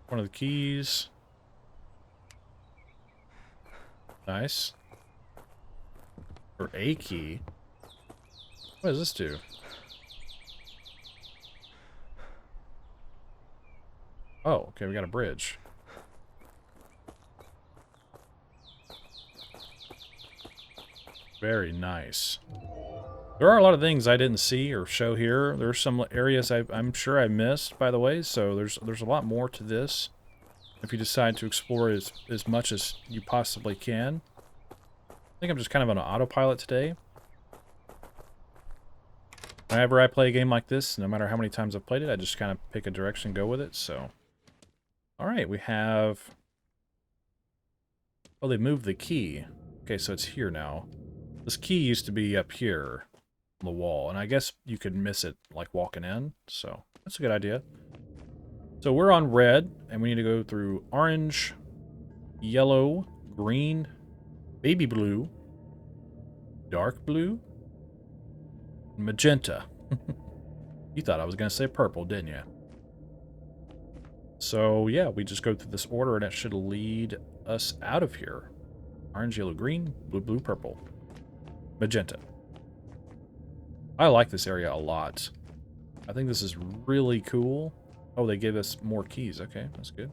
One of the keys. Nice. Or a key. What does this do? Oh, okay, we got a bridge. Very nice. There are a lot of things I didn't see or show here. There's some areas I'm sure I missed, by the way, so there's a lot more to this. If you decide to explore as much as you possibly can. I think I'm just kind of on an autopilot today. Whenever I play a game like this, no matter how many times I've played it, I just kind of pick a direction and go with it, so... Alright, we have... Oh, they moved the key. Okay, so it's here now. This key used to be up here on the wall, and I guess you could miss it, like, walking in, so that's a good idea. So we're on red, and we need to go through orange, yellow, green, baby blue, dark blue, magenta. You thought I was going to say purple, didn't you? So, yeah, we just go through this order, and it should lead us out of here. Orange, yellow, green, blue, blue, purple, magenta. I like this area a lot. I think this is really cool. Oh, they gave us more keys. Okay, that's good.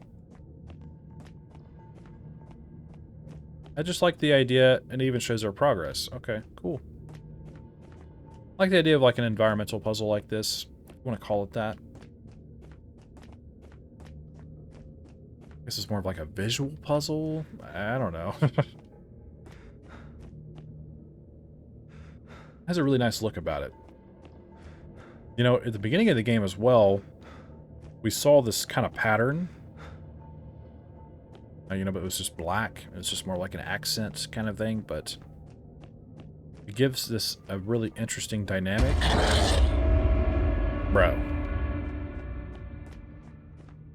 I just like the idea, and it even shows our progress. Okay, cool. I like the idea of like an environmental puzzle like this. If you want to call it that. This is more of like a visual puzzle. I don't know. Has a really nice look about it. You know, at the beginning of the game as well, we saw this kind of pattern. You know, but it was just black. It's just more like an accent kind of thing, but it gives this a really interesting dynamic. Bro.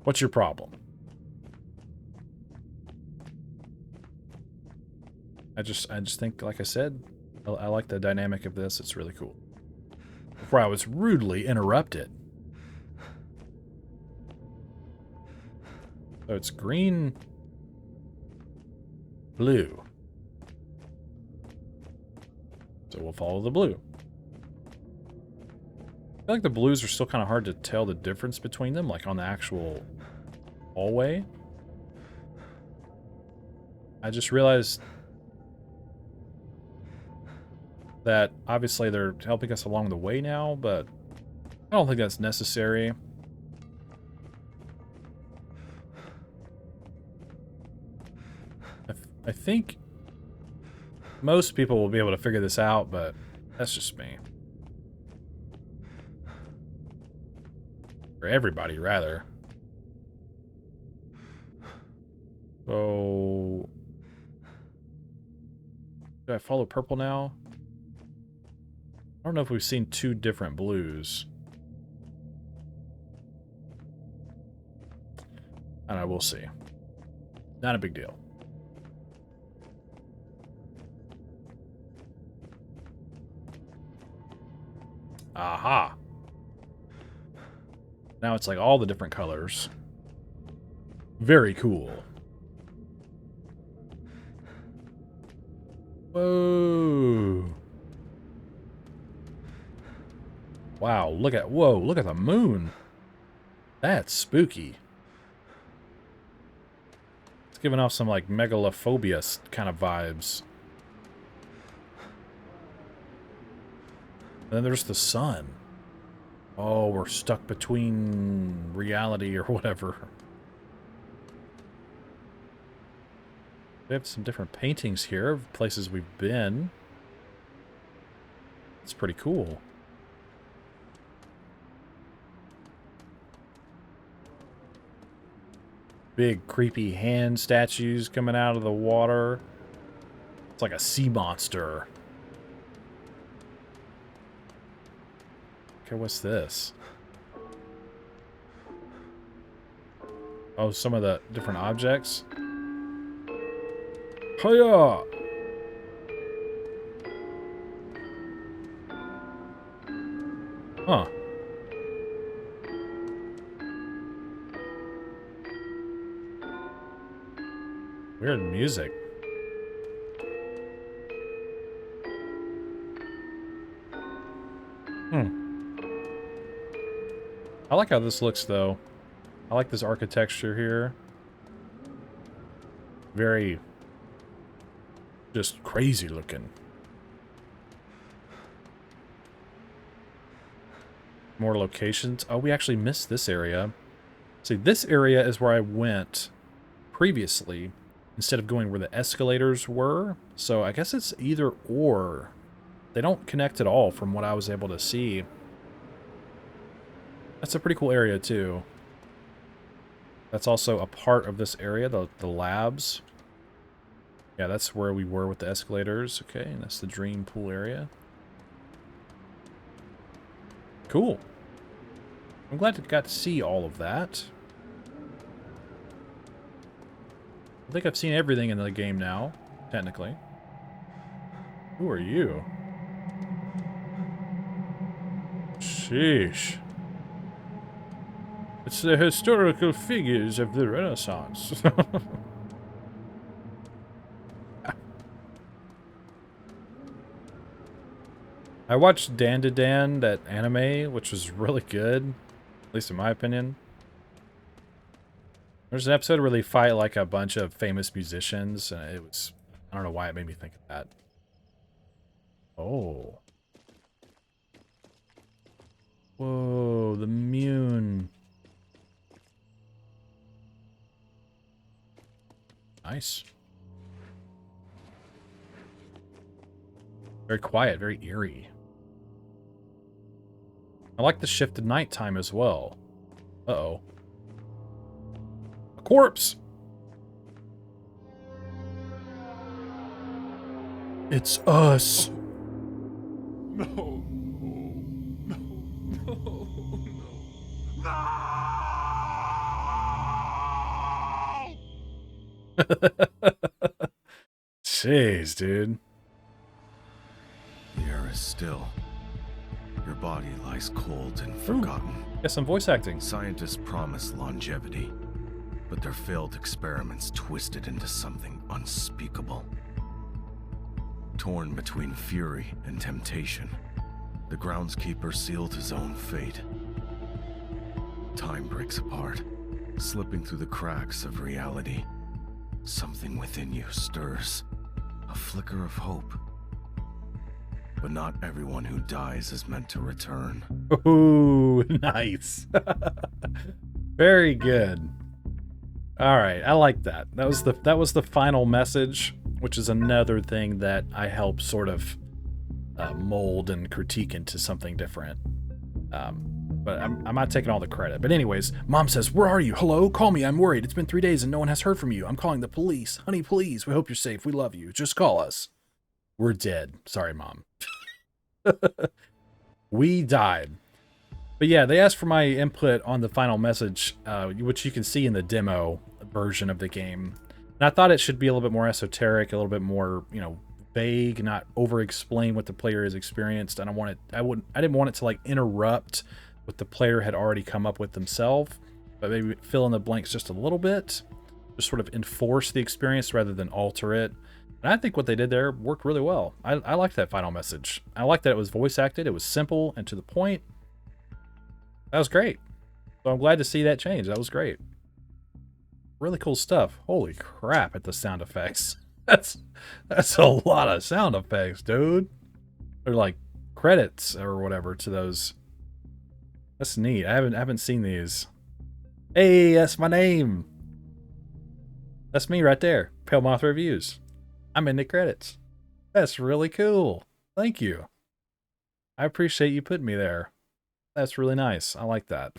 What's your problem? I just think, like I said, I like the dynamic of this. It's really cool. Before I was rudely interrupted. So it's green, blue. So we'll follow the blue. I feel like the blues are still kind of hard to tell the difference between them, like on the actual hallway. I just realized that obviously they're helping us along the way now, but I don't think that's necessary. I think most people will be able to figure this out, but that's just me. Or everybody, rather. So... do I follow purple now? I don't know if we've seen two different blues. I don't know, we'll see. Not a big deal. Aha! Now it's like all the different colors. Very cool. Whoa! Wow, look at the moon. That's spooky. It's giving off some like megalophobia kind of vibes. And then there's the sun. Oh, we're stuck between reality or whatever. We have some different paintings here of places we've been. It's pretty cool. Big creepy hand statues coming out of the water. It's like a sea monster. Okay, what's this? Oh, some of the different objects. Hiya! Huh. Weird music. I like how this looks, though. I like this architecture here. Very... just crazy looking. More locations. Oh, we actually missed this area. See, this area is where I went previously, instead of going where the escalators were. So I guess it's either or. They don't connect at all from what I was able to see. That's a pretty cool area, too. That's also a part of this area, the labs. Yeah, that's where we were with the escalators. Okay, and that's the dream pool area. Cool. I'm glad I got to see all of that. I think I've seen everything in the game now, technically. Who are you? Sheesh. It's the historical figures of the Renaissance. I watched Dan to Dan, that anime, which was really good, at least in my opinion. There's an episode where they fight like a bunch of famous musicians, and it was... I don't know why it made me think of that. Oh. Whoa, the Mune. Nice. Very quiet, very eerie. I like the shift to nighttime as well. Uh-oh. A corpse! It's us! No, no, no, no, no. Jeez, dude. The air is still. Your body lies cold and forgotten. Get some voice acting. Scientists promise longevity, but their failed experiments twisted into something unspeakable. Torn between fury and temptation, the groundskeeper sealed his own fate. Time breaks apart, slipping through the cracks of reality. Something within you stirs, a flicker of hope. But not everyone who dies is meant to return. Ooh, nice. Very good. All right, I like that. That was the final message, which is another thing that I help sort of mold and critique into something different. But I'm not taking all the credit. But anyways, Mom says, "Where are you? Hello? Call me. I'm worried. It's been 3 days and no one has heard from you. I'm calling the police. Honey, please. We hope you're safe. We love you. Just call us. We're dead. Sorry, Mom." We died. But yeah, they asked for my input on the final message, which you can see in the demo version of the game. And I thought it should be a little bit more esoteric, a little bit more, you know, vague, not over-explain what the player has experienced. And I didn't want it to like interrupt what the player had already come up with themselves, but maybe fill in the blanks just a little bit, just sort of enforce the experience rather than alter it. And I think what they did there worked really well. I liked that final message. I liked that it was voice acted. It was simple and to the point. That was great. So I'm glad to see that change. That was great. Really cool stuff. Holy crap at the sound effects. That's a lot of sound effects, dude. They're like credits or whatever to those. That's neat. I haven't seen these. Hey, that's my name. That's me right there. Pale Moth Reviews. I'm in the credits. That's really cool. Thank you. I appreciate you putting me there. That's really nice. I like that.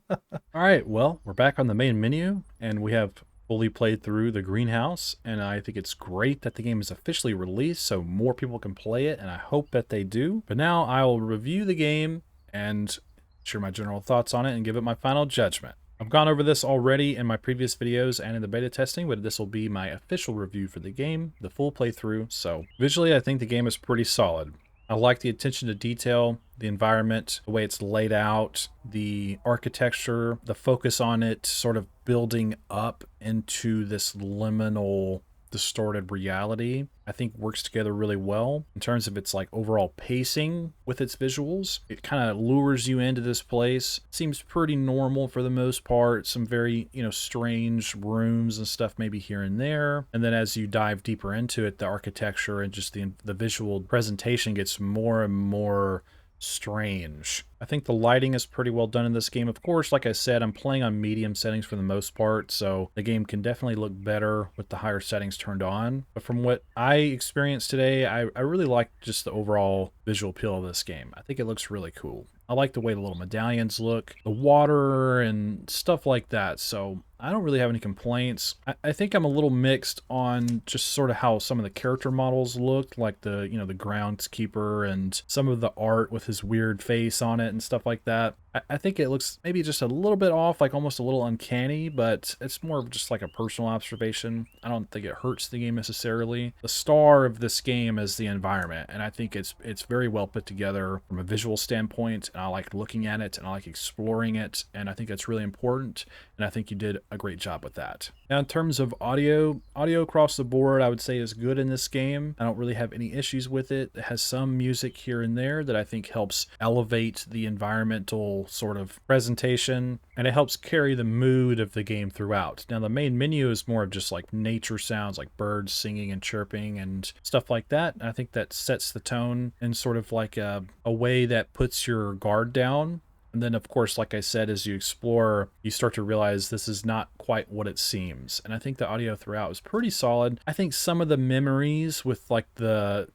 All right, well, we're back on the main menu, and we have fully played through the greenhouse, and I think it's great that the game is officially released so more people can play it, and I hope that they do. But now I will review the game and share my general thoughts on it and give it my final judgment. I've gone over this already in my previous videos and in the beta testing, but this will be my official review for the game, the full playthrough. So visually, I think the game is pretty solid. I like the attention to detail, the environment, the way it's laid out, the architecture, the focus on it sort of building up into this liminal, distorted reality, I think works together really well in terms of its like overall pacing with its visuals. It kind of lures you into this place. Seems pretty normal for the most part. Some very, strange rooms and stuff maybe here and there. And then as you dive deeper into it, the architecture and just the visual presentation gets more and more strange. I think the lighting is pretty well done in this game. Of course, like I said, I'm playing on medium settings for the most part, so the game can definitely look better with the higher settings turned on. But from what I experienced today, I really like just the overall visual appeal of this game. I think it looks really cool. I like the way the little medallions look, the water and stuff like that. So I don't really have any complaints. I think I'm a little mixed on just sort of how some of the character models looked, like the groundskeeper and some of the art with his weird face on it and stuff like that. I think it looks maybe just a little bit off, like almost a little uncanny, but it's more of just like a personal observation. I don't think it hurts the game necessarily. The star of this game is the environment, and I think it's very well put together from a visual standpoint, and I like looking at it, and I like exploring it, and I think that's really important, and I think you did a great job with that. Now, in terms of audio across the board, I would say is good in this game. I don't really have any issues with it. It has some music here and there that I think helps elevate the environmental sort of presentation, and it helps carry the mood of the game throughout. Now, the main menu is more of just like nature sounds, like birds singing and chirping and stuff like that. And I think that sets the tone in sort of like a way that puts your guard down. And then, of course, like I said, as you explore, you start to realize this is not quite what it seems. And I think the audio throughout was pretty solid. I think some of the memories with like the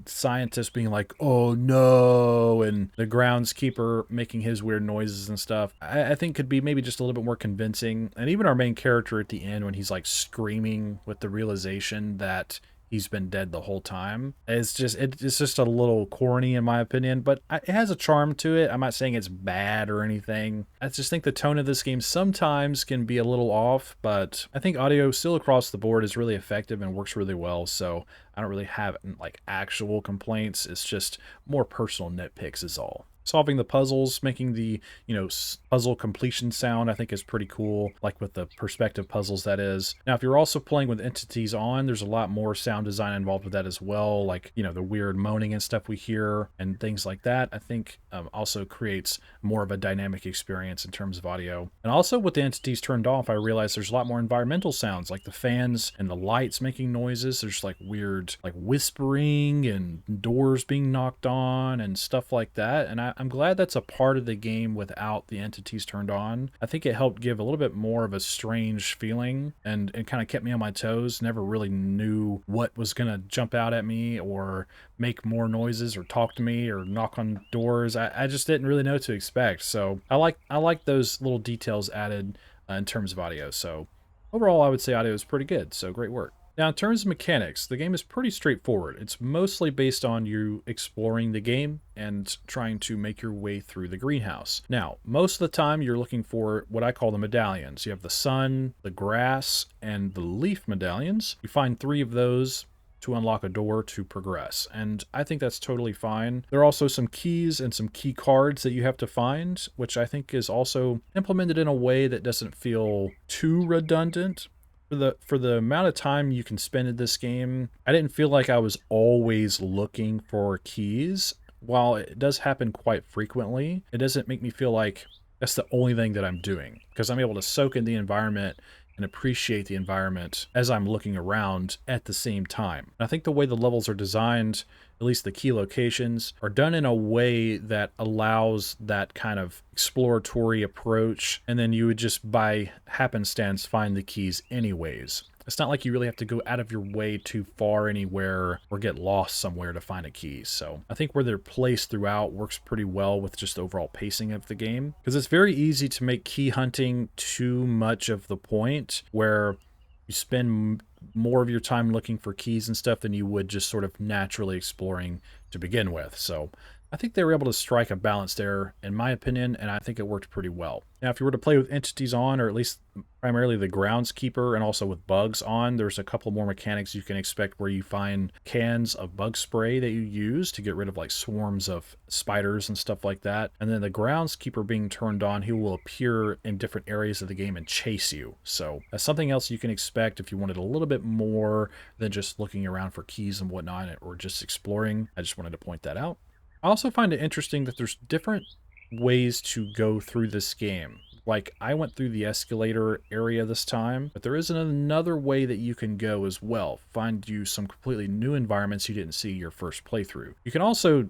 scientist being like, oh no, and the groundskeeper making his weird noises and stuff, I think could be maybe just a little bit more convincing. And even our main character at the end, when he's like screaming with the realization that he's been dead the whole time. It's just a little corny in my opinion, but it has a charm to it. I'm not saying it's bad or anything. I just think the tone of this game sometimes can be a little off, but I think audio still across the board is really effective and works really well. So I don't really have like actual complaints. It's just more personal nitpicks is all. Solving the puzzles, making the, puzzle completion sound, I think is pretty cool, like with the perspective puzzles, that is. Now, if you're also playing with entities on, there's a lot more sound design involved with that as well, like, the weird moaning and stuff we hear and things like that, I think also creates more of a dynamic experience in terms of audio. And also with the entities turned off, I realized there's a lot more environmental sounds, like the fans and the lights making noises. There's like weird, like whispering and doors being knocked on and stuff like that. And I'm glad that's a part of the game without the entities turned on. I think it helped give a little bit more of a strange feeling and kind of kept me on my toes. Never really knew what was going to jump out at me or make more noises or talk to me or knock on doors. I just didn't really know what to expect. So I like those little details added in terms of audio. So overall, I would say audio is pretty good. So great work. Now, in terms of mechanics, the game is pretty straightforward. It's mostly based on you exploring the game and trying to make your way through the greenhouse. Now, most of the time, you're looking for what I call the medallions. You have the sun, the grass, and the leaf medallions. You find 3 of those to unlock a door to progress, and I think that's totally fine. There are also some keys and some key cards that you have to find, which I think is also implemented in a way that doesn't feel too redundant. For the amount of time you can spend in this game, I didn't feel like I was always looking for keys. While it does happen quite frequently, it doesn't make me feel like that's the only thing that I'm doing, because I'm able to soak in the environment and appreciate the environment as I'm looking around at the same time. And I think the way the levels are designed, at least the key locations, are done in a way that allows that kind of exploratory approach, and then you would just by happenstance find the keys anyways. It's not like you really have to go out of your way too far anywhere or get lost somewhere to find a key. So I think where they're placed throughout works pretty well with just the overall pacing of the game, because it's very easy to make key hunting too much of the point where you spend more of your time looking for keys and stuff than you would just sort of naturally exploring to begin with. So I think they were able to strike a balance there, in my opinion, and I think it worked pretty well. Now, if you were to play with entities on, or at least primarily the groundskeeper, and also with bugs on, there's a couple more mechanics you can expect where you find cans of bug spray that you use to get rid of like swarms of spiders and stuff like that. And then the groundskeeper being turned on, he will appear in different areas of the game and chase you. So that's something else you can expect if you wanted a little bit more than just looking around for keys and whatnot, or just exploring. I just wanted to point that out. I also find it interesting that there's different ways to go through this game. Like, I went through the escalator area this time, but there is another way that you can go as well. Find you some completely new environments you didn't see your first playthrough. You can also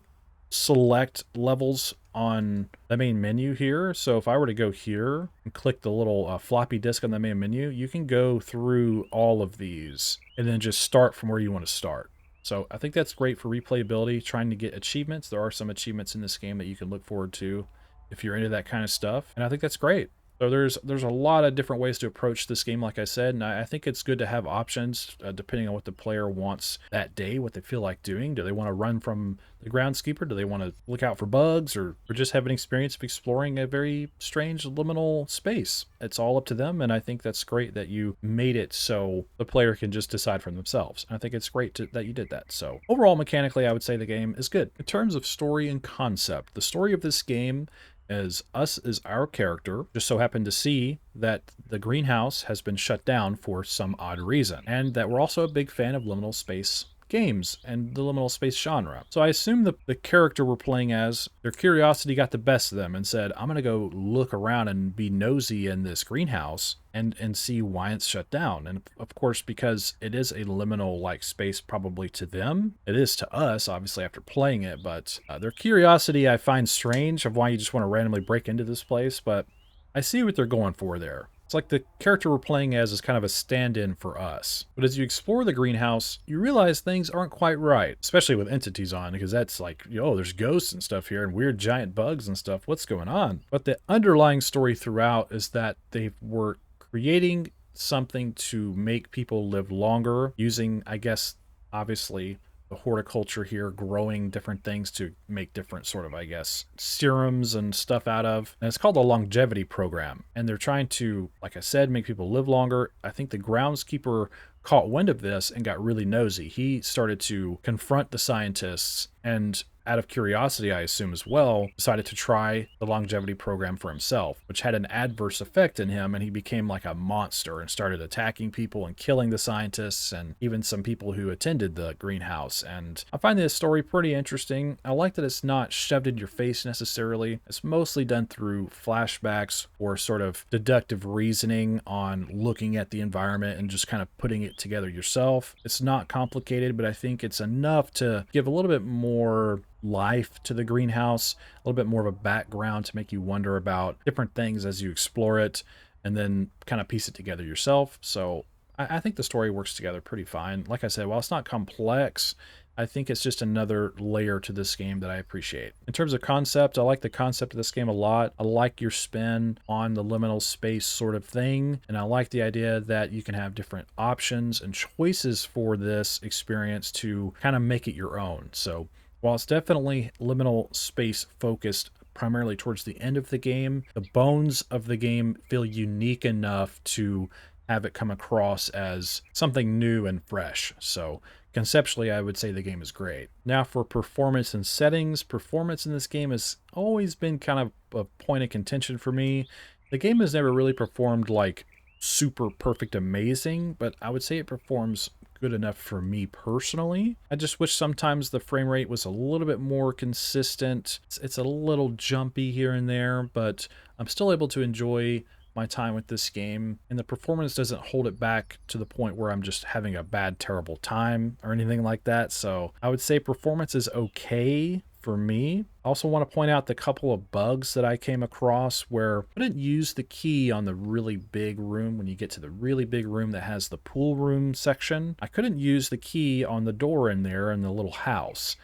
select levels on the main menu here. So if I were to go here and click the little floppy disk on the main menu, you can go through all of these and then just start from where you want to start. So I think that's great for replayability, trying to get achievements. There are some achievements in this game that you can look forward to if you're into that kind of stuff. And I think that's great. So there's a lot of different ways to approach this game, like I said, and I think it's good to have options depending on what the player wants that day, what they feel like doing. Do they want to run from the groundskeeper? Do they want to look out for bugs, or just have an experience of exploring a very strange liminal space? It's all up to them, and I think that's great that you made it so the player can just decide for themselves. And I think it's great that you did that. So overall, mechanically, I would say the game is good. In terms of story and concept, the story of this game as us as our character just so happened to see that the greenhouse has been shut down for some odd reason, and that we're also a big fan of liminal space games and the liminal space genre. So I assume the character we're playing as, their curiosity got the best of them and said, I'm gonna go look around and be nosy in this greenhouse and see why it's shut down. And of course, because it is a liminal like space probably to them, it is to us obviously after playing it, but their curiosity I find strange of why you just want to randomly break into this place, but I see what they're going for there. It's like the character we're playing as is kind of a stand-in for us. But as you explore the greenhouse, you realize things aren't quite right, especially with entities on, because that's like, oh, there's ghosts and stuff here and weird giant bugs and stuff. What's going on? But the underlying story throughout is that they were creating something to make people live longer using, I guess, obviously, the horticulture here, growing different things to make different sort of, I guess, serums and stuff out of. And it's called a longevity program. And they're trying to, like I said, make people live longer. I think the groundskeeper caught wind of this and got really nosy. He started to confront the scientists and, out of curiosity, I assume as well, decided to try the longevity program for himself, which had an adverse effect in him, and he became like a monster and started attacking people and killing the scientists and even some people who attended the greenhouse. And I find this story pretty interesting. I like that it's not shoved in your face necessarily. It's mostly done through flashbacks or sort of deductive reasoning on looking at the environment and just kind of putting it together yourself. It's not complicated, but I think it's enough to give a little bit more life to the greenhouse, a little bit more of a background to make you wonder about different things as you explore it and then kind of piece it together yourself. So I think the story works together pretty fine. Like I said, while it's not complex, I think it's just another layer to this game that I appreciate. In terms of concept, I like the concept of this game a lot. I like your spin on the liminal space sort of thing, and I like the idea that you can have different options and choices for this experience to kind of make it your own. So while it's definitely liminal space focused primarily towards the end of the game, the bones of the game feel unique enough to have it come across as something new and fresh. So conceptually, I would say the game is great. Now for performance and settings, performance in this game has always been kind of a point of contention for me. The game has never really performed like super perfect amazing, but I would say it performs good enough for me personally. I just wish sometimes the frame rate was a little bit more consistent. It's a little jumpy here and there, but I'm still able to enjoy my time with this game, and the performance doesn't hold it back to the point where I'm just having a bad, terrible time or anything like that. So I would say performance is okay for me. I also want to point out the couple of bugs that I came across where I couldn't use the key on the really big room. When you get to the really big room that has the pool room section, I couldn't use the key on the door in there in the little house,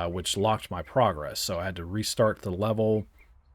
which locked my progress. So I had to restart the level,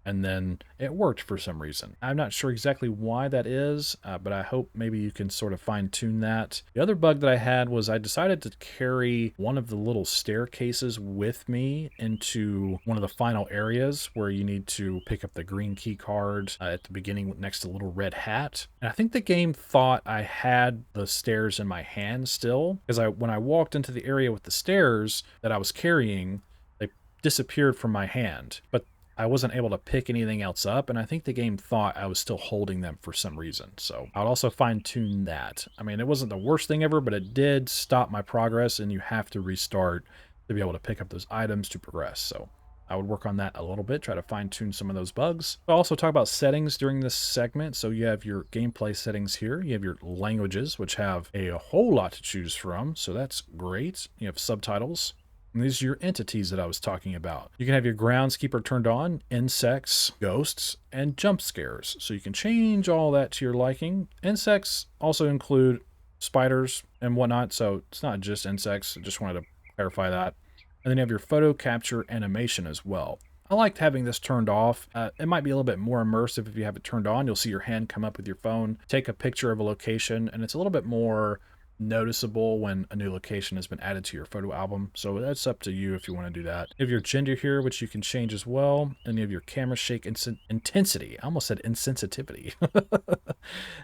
and then it worked for some reason. I'm not sure exactly why that is, but I hope maybe you can sort of fine tune that. The other bug that I had was I decided to carry one of the little staircases with me into one of the final areas where you need to pick up the green key card at the beginning next to the little red hat. And I think the game thought I had the stairs in my hand still, because when I walked into the area with the stairs that I was carrying, they disappeared from my hand. But I wasn't able to pick anything else up, and I think the game thought I was still holding them for some reason. So I'll also fine-tune that. I mean, it wasn't the worst thing ever, but it did stop my progress, and you have to restart to be able to pick up those items to progress. So I would work on that a little bit, try to fine-tune some of those bugs. I'll also talk about settings during this segment. So you have your gameplay settings here. You have your languages, which have a whole lot to choose from, so that's great. You have subtitles. And these are your entities that I was talking about. You can have your groundskeeper turned on, insects, ghosts, and jump scares. So you can change all that to your liking. Insects also include spiders and whatnot, so it's not just insects. I just wanted to clarify that. And then you have your photo capture animation as well. I liked having this turned off. It might be a little bit more immersive if you have it turned on. You'll see your hand come up with your phone, take a picture of a location, and it's a little bit more noticeable when a new location has been added to your photo album. So that's up to you if you want to do that. You have your gender here, which you can change as well. And you have your camera shake intensity. I almost said insensitivity.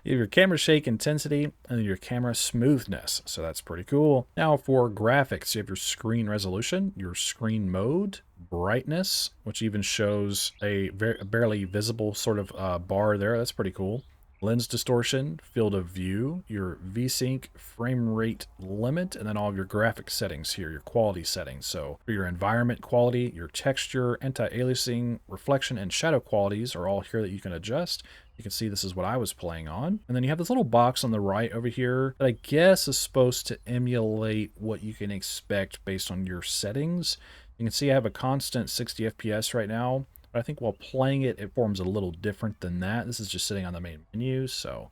You have your camera shake intensity and then your camera smoothness. So that's pretty cool. Now for graphics, you have your screen resolution, your screen mode, brightness, which even shows a barely visible sort of bar there. That's pretty cool. Lens distortion, field of view, your VSync, frame rate limit, and then all of your graphic settings here, your quality settings. So for your environment quality, your texture, anti-aliasing, reflection, and shadow qualities are all here that you can adjust. You can see this is what I was playing on. And then you have this little box on the right over here that I guess is supposed to emulate what you can expect based on your settings. You can see I have a constant 60 FPS right now. But I think while playing it, it forms a little different than that. This is just sitting on the main menu, so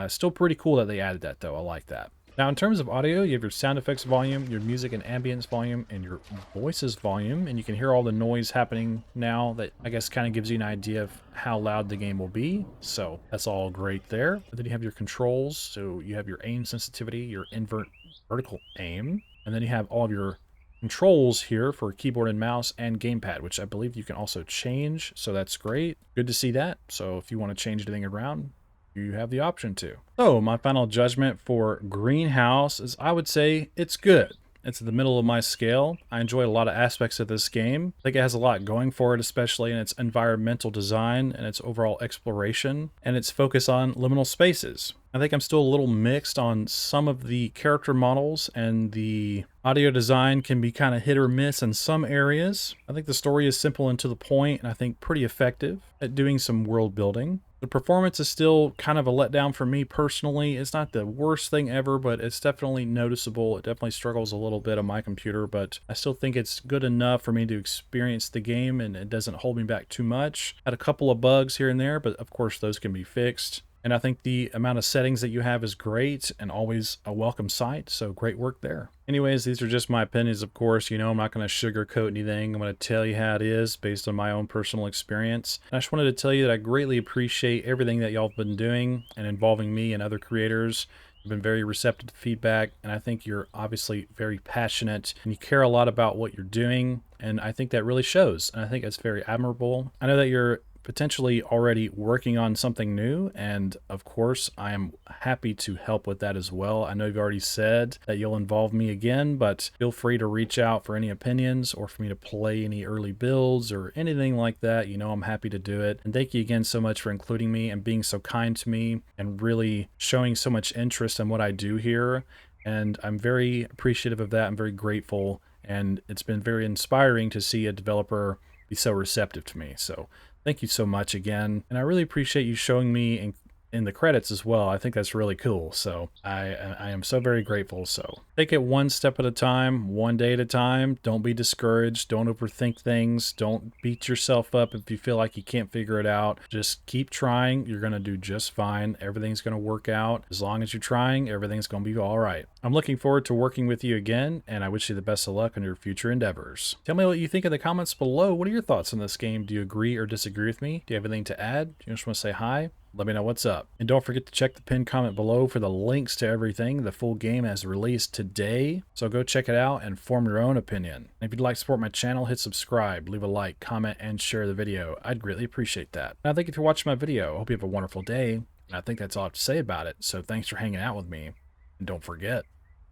still pretty cool that they added that, though. I like that. Now, in terms of audio, you have your sound effects volume, your music and ambience volume, and your voices volume. And you can hear all the noise happening now that I guess kind of gives you an idea of how loud the game will be. So that's all great there. And then you have your controls. So you have your aim sensitivity, your invert vertical aim, and then you have all of your controls here for keyboard and mouse and gamepad, which I believe you can also change. So that's great. Good to see that. So if you want to change anything around, you have the option to. So my final judgment for Greenhouse is I would say it's good. It's in the middle of my scale. I enjoy a lot of aspects of this game. I think it has a lot going for it, especially in its environmental design and its overall exploration and its focus on liminal spaces. I think I'm still a little mixed on some of the character models, and the audio design can be kind of hit or miss in some areas. I think the story is simple and to the point, and I think pretty effective at doing some world building. The performance is still kind of a letdown for me personally. It's not the worst thing ever, but it's definitely noticeable. It definitely struggles a little bit on my computer, but I still think it's good enough for me to experience the game, and it doesn't hold me back too much. Had a couple of bugs here and there, but of course those can be fixed. And I think the amount of settings that you have is great and always a welcome sight, so great work there. Anyways, these are just my opinions, of course. You know, I'm not going to sugarcoat anything. I'm going to tell you how it is based on my own personal experience. And I just wanted to tell you that I greatly appreciate everything that y'all have been doing and involving me and other creators. You've been very receptive to feedback, and I think you're obviously very passionate and you care a lot about what you're doing, and I think that really shows, and I think it's very admirable. I know that you're potentially already working on something new, and of course I am happy to help with that as well. I know you've already said that you'll involve me again, but feel free to reach out for any opinions or for me to play any early builds or anything like that. You know, I'm happy to do it. And thank you again so much for including me and being so kind to me and really showing so much interest in what I do here. And I'm very appreciative of that. I'm very grateful, and it's been very inspiring to see a developer be so receptive to me. So Thank you so much again. And I really appreciate you showing me in the credits as well. I think that's really cool. So I am so very grateful. So take it one step at a time, one day at a time. Don't be discouraged. Don't overthink things. Don't beat yourself up if you feel like you can't figure it out. Just keep trying. You're going to do just fine. Everything's going to work out. As long as you're trying, everything's going to be all right. I'm looking forward to working with you again, and I wish you the best of luck on your future endeavors. Tell me what you think in the comments below. What are your thoughts on this game? Do you agree or disagree with me? Do you have anything to add? Do you just want to say hi? Let me know what's up. And don't forget to check the pinned comment below for the links to everything. The full game has released today, so go check it out and form your own opinion. And if you'd like to support my channel, hit subscribe, leave a like, comment, and share the video. I'd greatly appreciate that. And I thank you for watching my video. I hope you have a wonderful day. And I think that's all I have to say about it. So thanks for hanging out with me. And don't forget,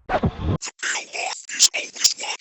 the pale moth is always watching.